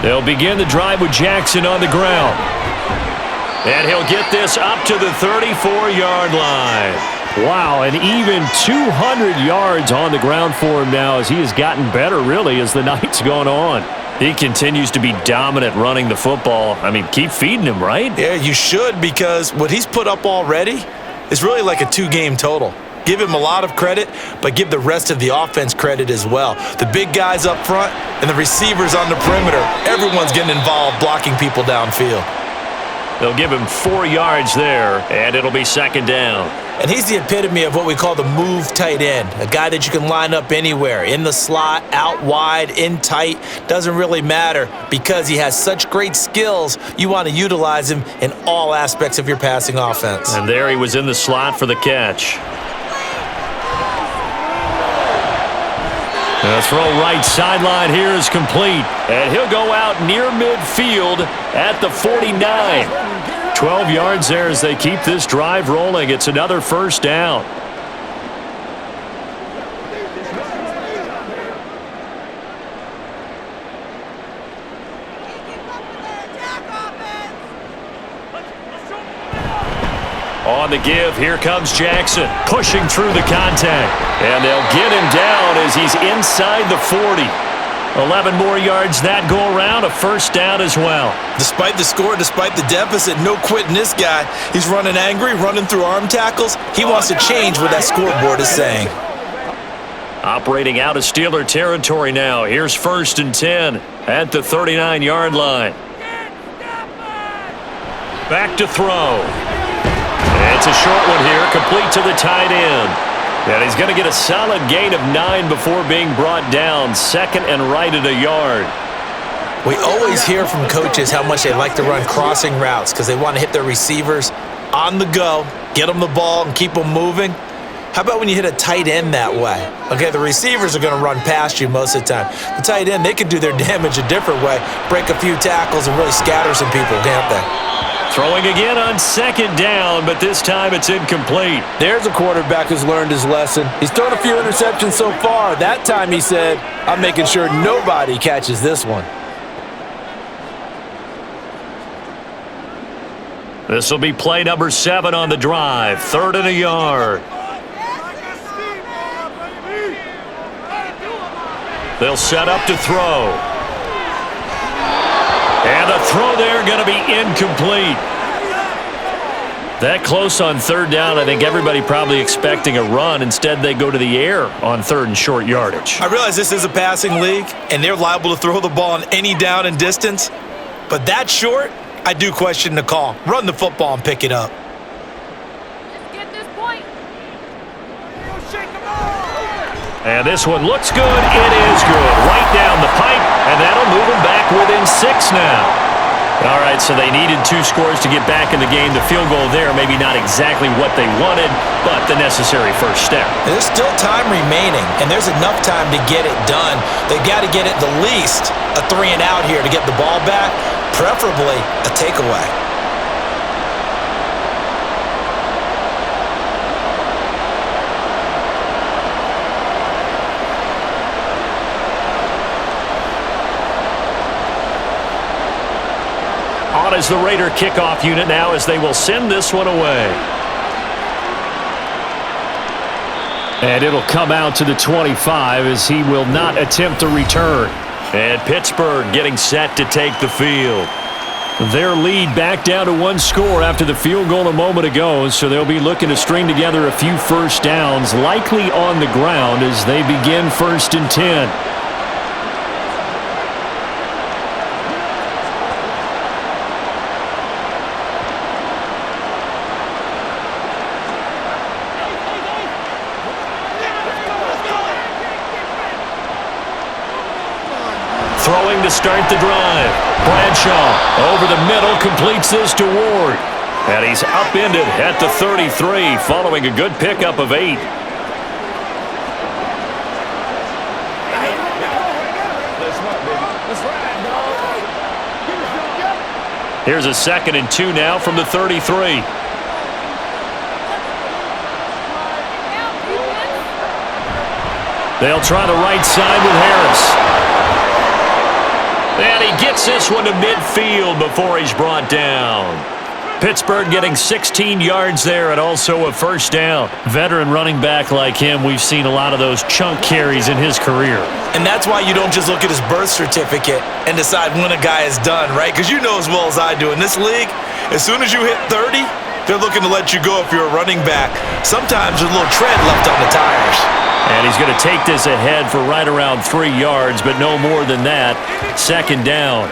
They'll begin the drive with Jackson on the ground. And he'll get this up to the 34-yard line. Wow, and even 200 yards on the ground for him now as he has gotten better, really, as the night's gone on. He continues to be dominant running the football. I mean, keep feeding him, right? Yeah, you should, because what he's put up already is really like a 2-game total. Give him a lot of credit, but give the rest of the offense credit as well. The big guys up front and the receivers on the perimeter, everyone's getting involved blocking people downfield. They'll give him 4 yards there, and it'll be 2nd down. And he's the epitome of what we call the move tight end, a guy that you can line up anywhere, in the slot, out wide, in tight, doesn't really matter because he has such great skills. You want to utilize him in all aspects of your passing offense. And there he was in the slot for the catch. The throw right sideline here is complete, and he'll go out near midfield at the 49. 12 yards there as they keep this drive rolling. It's another first down. On the give, here comes Jackson, pushing through the contact. And they'll get him down as he's inside the 40. 11 more yards that go around, a first down as well. Despite the score, despite the deficit, no quitting this guy. He's running angry, running through arm tackles. He wants to change what that scoreboard is saying. Operating out of Steeler territory now. Here's 1st and 10 at the 39-yard line. Back to throw. It's a short one here, complete to the tight end. And he's going to get a solid gain of 9 before being brought down. 2nd and right at a yard. We always hear from coaches how much they like to run crossing routes because they want to hit their receivers on the go, get them the ball, and keep them moving. How about when you hit a tight end that way? Okay, the receivers are going to run past you most of the time. The tight end, they can do their damage a different way, break a few tackles, and really scatter some people, can't they? Throwing again on second down, but this time it's incomplete. There's a quarterback who's learned his lesson. He's thrown a few interceptions so far. That time he said, I'm making sure nobody catches this one. This will be play number 7 on the drive. 3rd and a yard. They'll set up to throw. And the throw there going to be incomplete. That close on 3rd down, I think everybody probably expecting a run. Instead, they go to the air on 3rd and short yardage. I realize this is a passing league, and they're liable to throw the ball on any down and distance. But that short, I do question the call. Run the football and pick it up. Let's get this point. And this one looks good. It is good. Right down the pipe, and that'll move them back within 6 now. All right, so they needed 2 scores to get back in the game. The field goal there, maybe not exactly what they wanted, but the necessary first step. There's still time remaining, and there's enough time to get it done. They've got to get at the least a 3 and out here to get the ball back, preferably a takeaway. On is the Raider kickoff unit now as they will send this one away. And it'll come out to the 25 as he will not attempt a return. And Pittsburgh getting set to take the field. Their lead back down to 1 score after the field goal a moment ago, so they'll be looking to string together a few first downs, likely on the ground as they begin 1st and 10. Throwing to start the drive. Bradshaw over the middle completes this to Ward. And he's upended at the 33 following a good pickup of 8. Here's a 2nd and 2 now from the 33. They'll try the right side with Harris. And he gets this one to midfield before he's brought down. Pittsburgh getting 16 yards there and also a first down. Veteran running back like him, we've seen a lot of those chunk carries in his career. And that's why you don't just look at his birth certificate and decide when a guy is done, right? Because you know as well as I do, in this league, as soon as you hit 30, they're looking to let you go if you're a running back. Sometimes there's a little tread left on the tires. And he's going to take this ahead for right around 3 yards, but no more than that. 2nd down.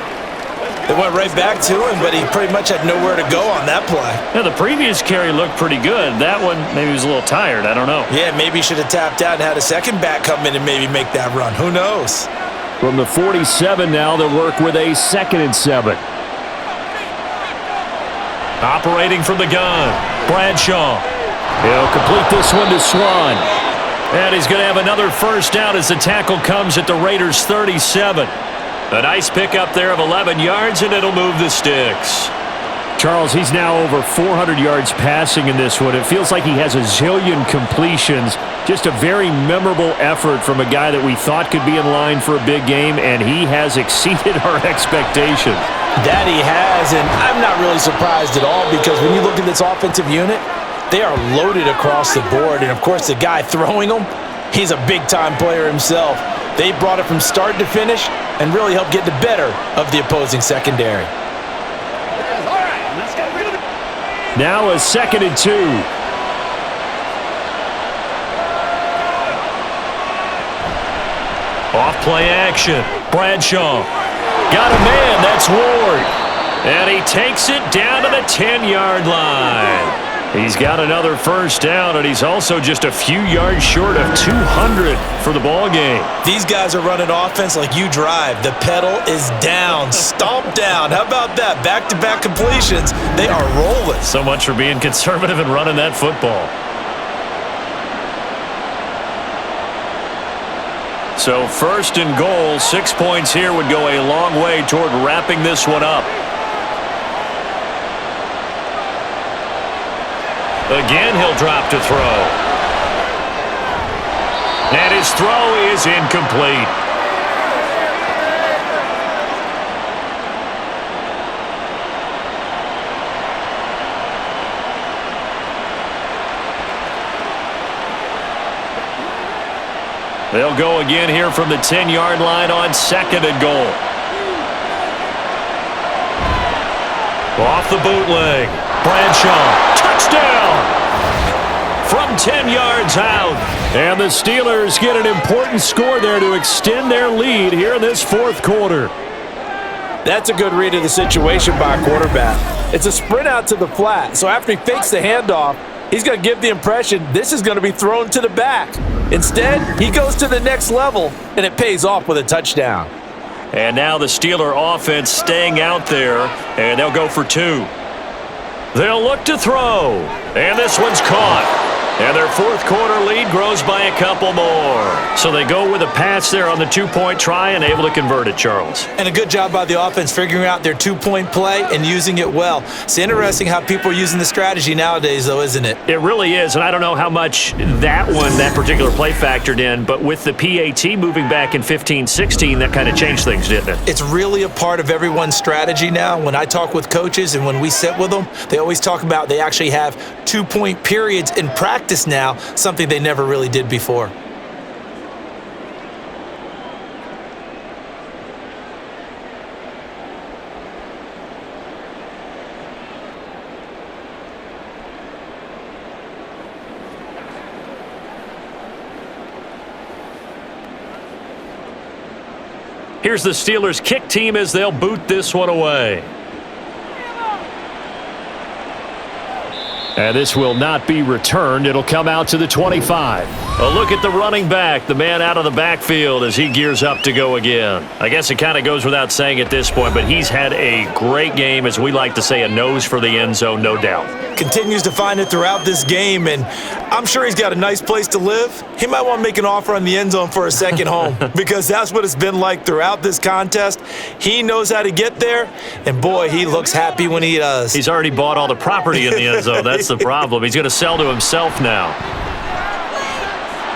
They went right back to him, but he pretty much had nowhere to go on that play. Yeah, the previous carry looked pretty good. That one, maybe he was a little tired. I don't know. Yeah, maybe he should have tapped out and had a second back come in and maybe make that run. Who knows? From the 47 now, they'll work with a 2nd and 7. Operating from the gun, Bradshaw. He'll complete this one to Swan. And he's going to have another first down as the tackle comes at the Raiders' 37. A nice pickup there of 11 yards, and it'll move the sticks. Charles, he's now over 400 yards passing in this one. It feels like he has a zillion completions. Just a very memorable effort from a guy that we thought could be in line for a big game, and he has exceeded our expectations. That he has, and I'm not really surprised at all because when you look at this offensive unit, they are loaded across the board. And, of course, the guy throwing them, he's a big-time player himself. They brought it from start to finish and really helped get the better of the opposing secondary. Now a 2nd and 2. Off play action. Bradshaw. Got a man. That's Ward. And he takes it down to the 10-yard line. He's got another first down, and he's also just a few yards short of 200 for the ball game. These guys are running offense like you drive. The pedal is down, stomp down. How about that? Back-to-back completions. They are rolling. So much for being conservative and running that football. So first and goal, 6 points here would go a long way toward wrapping this one up. Again, he'll drop to throw. And his throw is incomplete. They'll go again here from the 10-yard line on second and goal. Off the bootleg. Bradshaw, touchdown! From 10 yards out. And the Steelers get an important score there to extend their lead here in this fourth quarter. That's a good read of the situation by a quarterback. It's a sprint out to the flat, so after he fakes the handoff, he's going to give the impression this is going to be thrown to the back. Instead, he goes to the next level, and it pays off with a touchdown. And now the Steeler offense staying out there, and they'll go for two. They'll look to throw, and this one's caught. And their fourth quarter lead grows by a couple more. So they go with a pass there on the two-point try and able to convert it, Charles. And a good job by the offense figuring out their two-point play and using it well. It's interesting how people are using the strategy nowadays, though, isn't it? It really is, and I don't know how much that particular play factored in, but with the PAT moving back in 15-16, that kind of changed things, didn't it? It's really a part of everyone's strategy now. When I talk with coaches and when we sit with them, they always talk about they actually have two-point periods in practice now, something they never really did before. Here's the Steelers kick team as they'll boot this one away. And this will not be returned. It'll come out to the 25. A look at the running back, the man out of the backfield as he gears up to go again. I guess it kind of goes without saying at this point, but he's had a great game, as we like to say, a nose for the end zone, no doubt. Continues to find it throughout this game, and I'm sure he's got a nice place to live. He might want to make an offer on the end zone for a second home because that's what it's been like throughout this contest. He knows how to get there, and boy, he looks happy when he does. He's already bought all the property in the end zone. That's the problem. He's going to sell to himself now.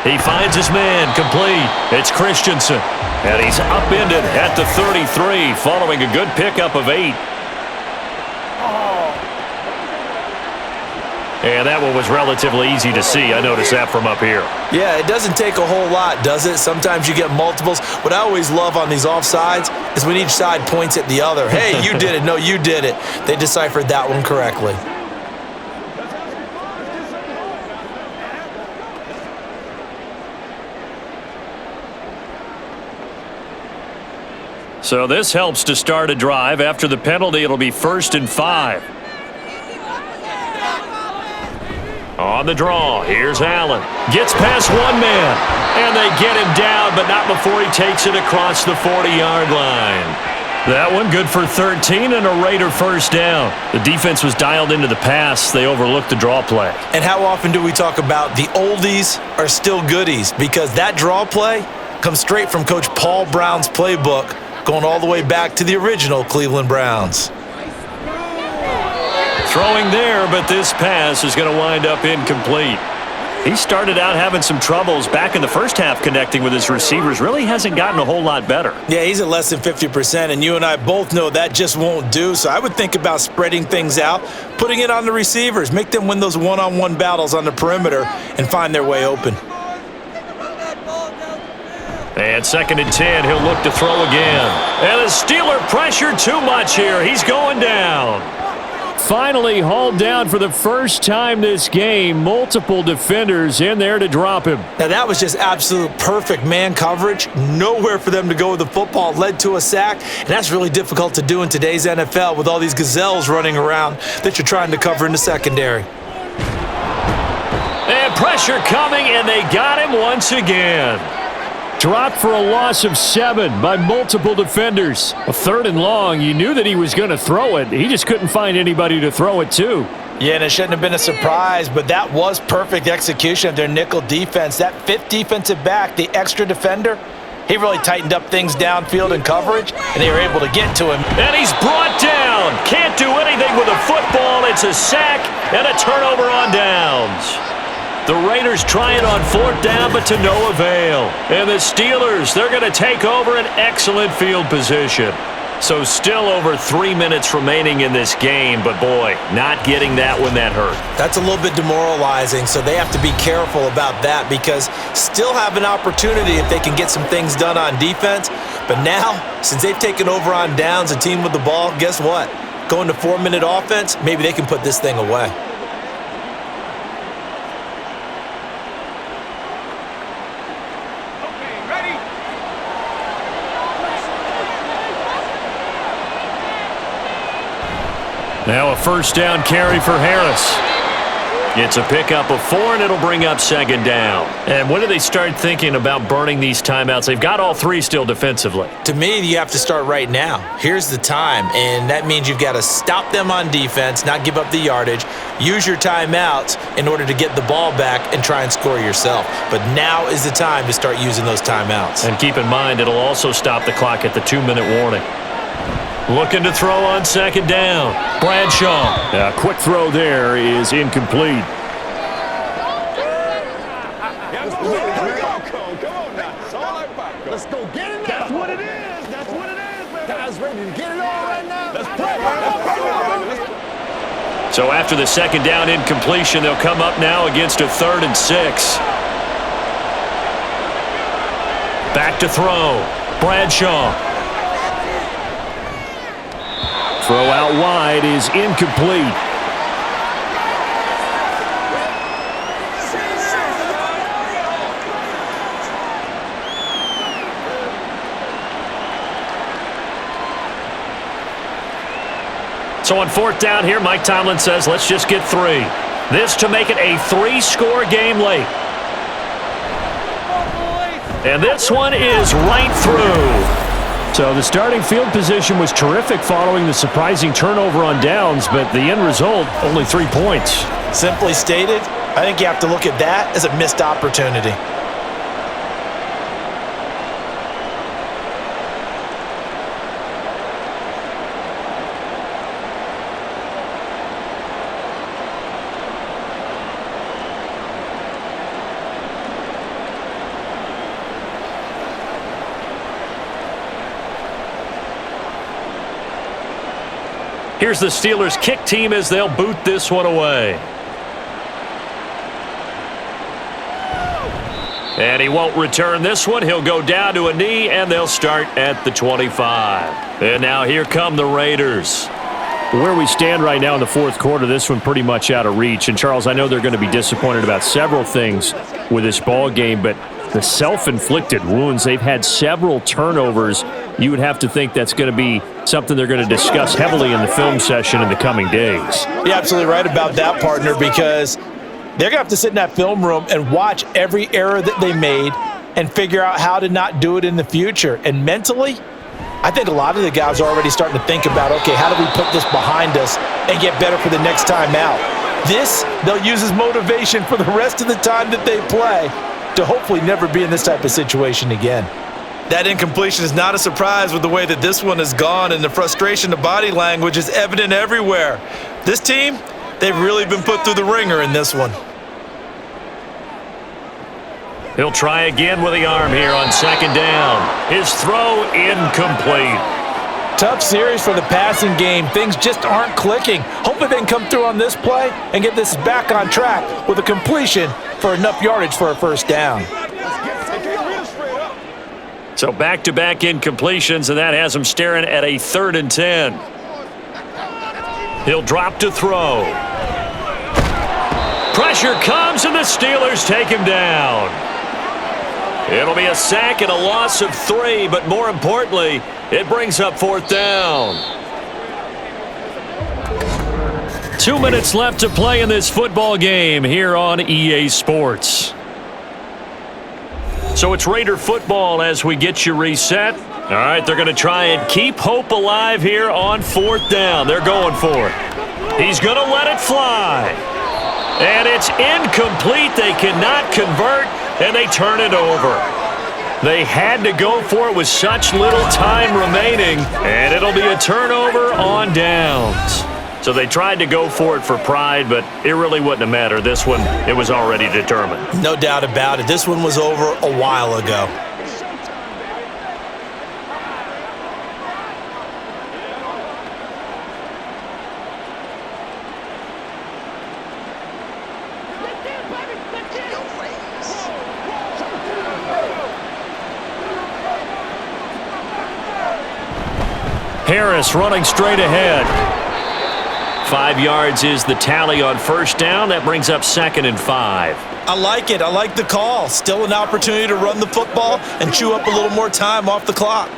He finds his man, complete. It's Christensen, and he's upended at the 33 following a good pickup of 8. And that one was relatively easy to see. I noticed that from up here. Yeah, it doesn't take a whole lot, does it? Sometimes you get multiples. What I always love on these offsides is when each side points at the other. Hey, you did it. No, you did it. They deciphered that one correctly. So this helps to start a drive. After the penalty, it'll be 1st and 5. On the draw, here's Allen. Gets past one man, and they get him down, but not before he takes it across the 40-yard line. That one good for 13 and a Raider first down. The defense was dialed into the pass. They overlooked the draw play. And how often do we talk about the oldies are still goodies? Because that draw play comes straight from Coach Paul Brown's playbook, going all the way back to the original Cleveland Browns. Throwing there, but this pass is going to wind up incomplete. He started out having some troubles back in the first half connecting with his receivers. Really hasn't gotten a whole lot better. Yeah, he's at less than 50%, and you and I both know that just won't do. So I would think about spreading things out, putting it on the receivers, make them win those one-on-one battles on the perimeter and find their way open. And 2nd and 10, he'll look to throw again. And the Steeler pressure too much here. He's going down. Finally hauled down for the first time this game. Multiple defenders in there to drop him. Now that was just absolute perfect man coverage. Nowhere for them to go with the football. Led to a sack, and that's really difficult to do in today's NFL with all these gazelles running around that you're trying to cover in the secondary. Pressure coming, and they got him once again. Dropped for a loss of 7 by multiple defenders. A 3rd and long, you knew that he was going to throw it. He just couldn't find anybody to throw it to. Yeah, and it shouldn't have been a surprise, but that was perfect execution of their nickel defense. That 5th defensive back, the extra defender, he really tightened up things downfield in coverage, and they were able to get to him. And he's brought down. Can't do anything with a football. It's a sack and a turnover on downs. The Raiders trying on 4th down, but to no avail. And the Steelers, they're going to take over an excellent field position. So still over 3 minutes remaining in this game, but boy, not getting that when that hurt. That's a little bit demoralizing, so they have to be careful about that because still have an opportunity if they can get some things done on defense. But now, since they've taken over on downs, a team with the ball, guess what? Going to 4-minute offense, maybe they can put this thing away. Now a 1st down carry for Harris. It's a pickup of 4, and it'll bring up 2nd down. And when do they start thinking about burning these timeouts? They've got all 3 still defensively. To me, you have to start right now. Here's the time, and that means you've got to stop them on defense, not give up the yardage, use your timeouts in order to get the ball back and try and score yourself. But now is the time to start using those timeouts. And keep in mind, it'll also stop the clock at the 2-minute warning. Looking to throw on 2nd down. Bradshaw. A quick throw there is incomplete. Let's go get it now. That's what it is. That's what it is, man. Guys ready to get it all right now. Let's play. So after the 2nd down incompletion, they'll come up now against a 3rd and 6. Back to throw. Bradshaw. Throw out wide is incomplete. So on 4th down here, Mike Tomlin says, let's just get 3. This to make it a 3-score game late. And this one is right through. So the starting field position was terrific following the surprising turnover on downs, but the end result, only 3 points. Simply stated, I think you have to look at that as a missed opportunity. Here's the Steelers kick team as they'll boot this one away. And he won't return this one. He'll go down to a knee, and they'll start at the 25. And now here come the Raiders. Where we stand right now in the 4th quarter, this one pretty much out of reach. And, Charles, I know they're going to be disappointed about several things with this ball game, but the self-inflicted wounds, they've had several turnovers. You would have to think that's going to be something they're going to discuss heavily in the film session in the coming days. You're absolutely right about that, partner, because they're going to have to sit in that film room and watch every error that they made and figure out how to not do it in the future. And mentally, I think a lot of the guys are already starting to think about, okay, how do we put this behind us and get better for the next time out? This, they'll use as motivation for the rest of the time that they play to hopefully never be in this type of situation again. That incompletion is not a surprise with the way that this one has gone, and the frustration, the body language is evident everywhere. This team, they've really been put through the ringer in this one. He'll try again with the arm here on 2nd down. His throw incomplete. Tough series for the passing game. Things just aren't clicking. Hopefully they can come through on this play and get this back on track with a completion for enough yardage for a 1st down. So back-to-back incompletions, and that has him staring at a 3rd and 10. He'll drop to throw. Pressure comes, and the Steelers take him down. It'll be a sack and a loss of 3, but more importantly, it brings up 4th down. 2 minutes left to play in this football game here on EA Sports. So it's Raider football as we get you reset. All right, they're going to try and keep hope alive here on 4th down. They're going for it. He's going to let it fly. And it's incomplete. They cannot convert, and they turn it over. They had to go for it with such little time remaining, and it'll be a turnover on downs. So they tried to go for it for pride, but it really wouldn't have mattered. This one, it was already determined. No doubt about it. This one was over a while ago. Harris running straight ahead. 5 yards is the tally on 1st down. That brings up 2nd and 5. I like it. I like the call. Still an opportunity to run the football and chew up a little more time off the clock.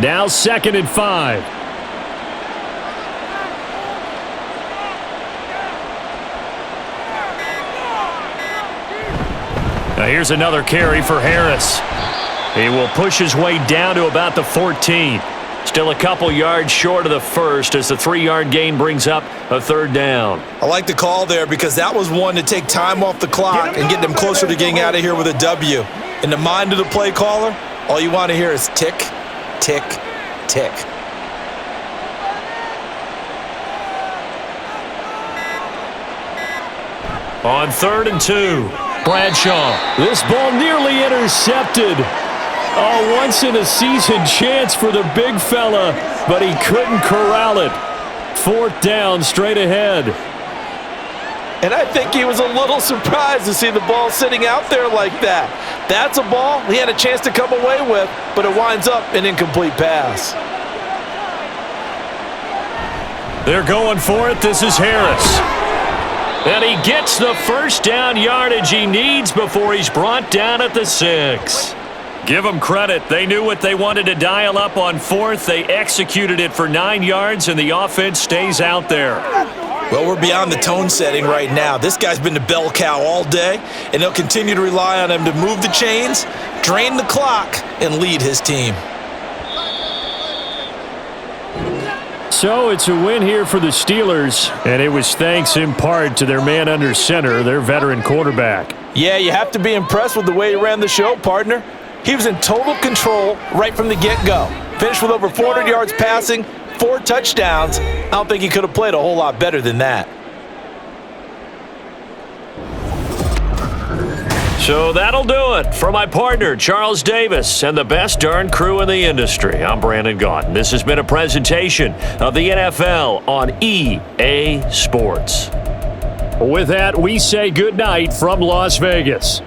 Now 2nd and 5. Now here's another carry for Harris. He will push his way down to about the 14. Still a couple yards short of the first as the 3-yard gain brings up a 3rd down. I like the call there because that was one to take time off the clock and get them closer to getting out of here with a W. In the mind of the play caller, all you want to hear is tick, tick, tick. On 3rd and 2, Bradshaw. This ball nearly intercepted. Oh, once-in-a-season chance for the big fella, but he couldn't corral it. 4th down, straight ahead. And I think he was a little surprised to see the ball sitting out there like that. That's a ball he had a chance to come away with, but it winds up an incomplete pass. They're going for it. This is Harris. And he gets the 1st down yardage he needs before he's brought down at the 6. Give them credit. They knew what they wanted to dial up on 4th. They executed it for 9 yards, and the offense stays out there. Well, we're beyond the tone setting right now. This guy's been the bell cow all day, and they'll continue to rely on him to move the chains, drain the clock, and lead his team. So it's a win here for the Steelers, and it was thanks in part to their man under center, their veteran quarterback. Yeah, you have to be impressed with the way he ran the show, partner. He was in total control right from the get-go. Finished with over 400 yards passing, 4 touchdowns. I don't think he could have played a whole lot better than that. So that'll do it for my partner, Charles Davis, and the best darn crew in the industry. I'm Brandon Gaudin. This has been a presentation of the NFL on EA Sports. With that, we say goodnight from Las Vegas.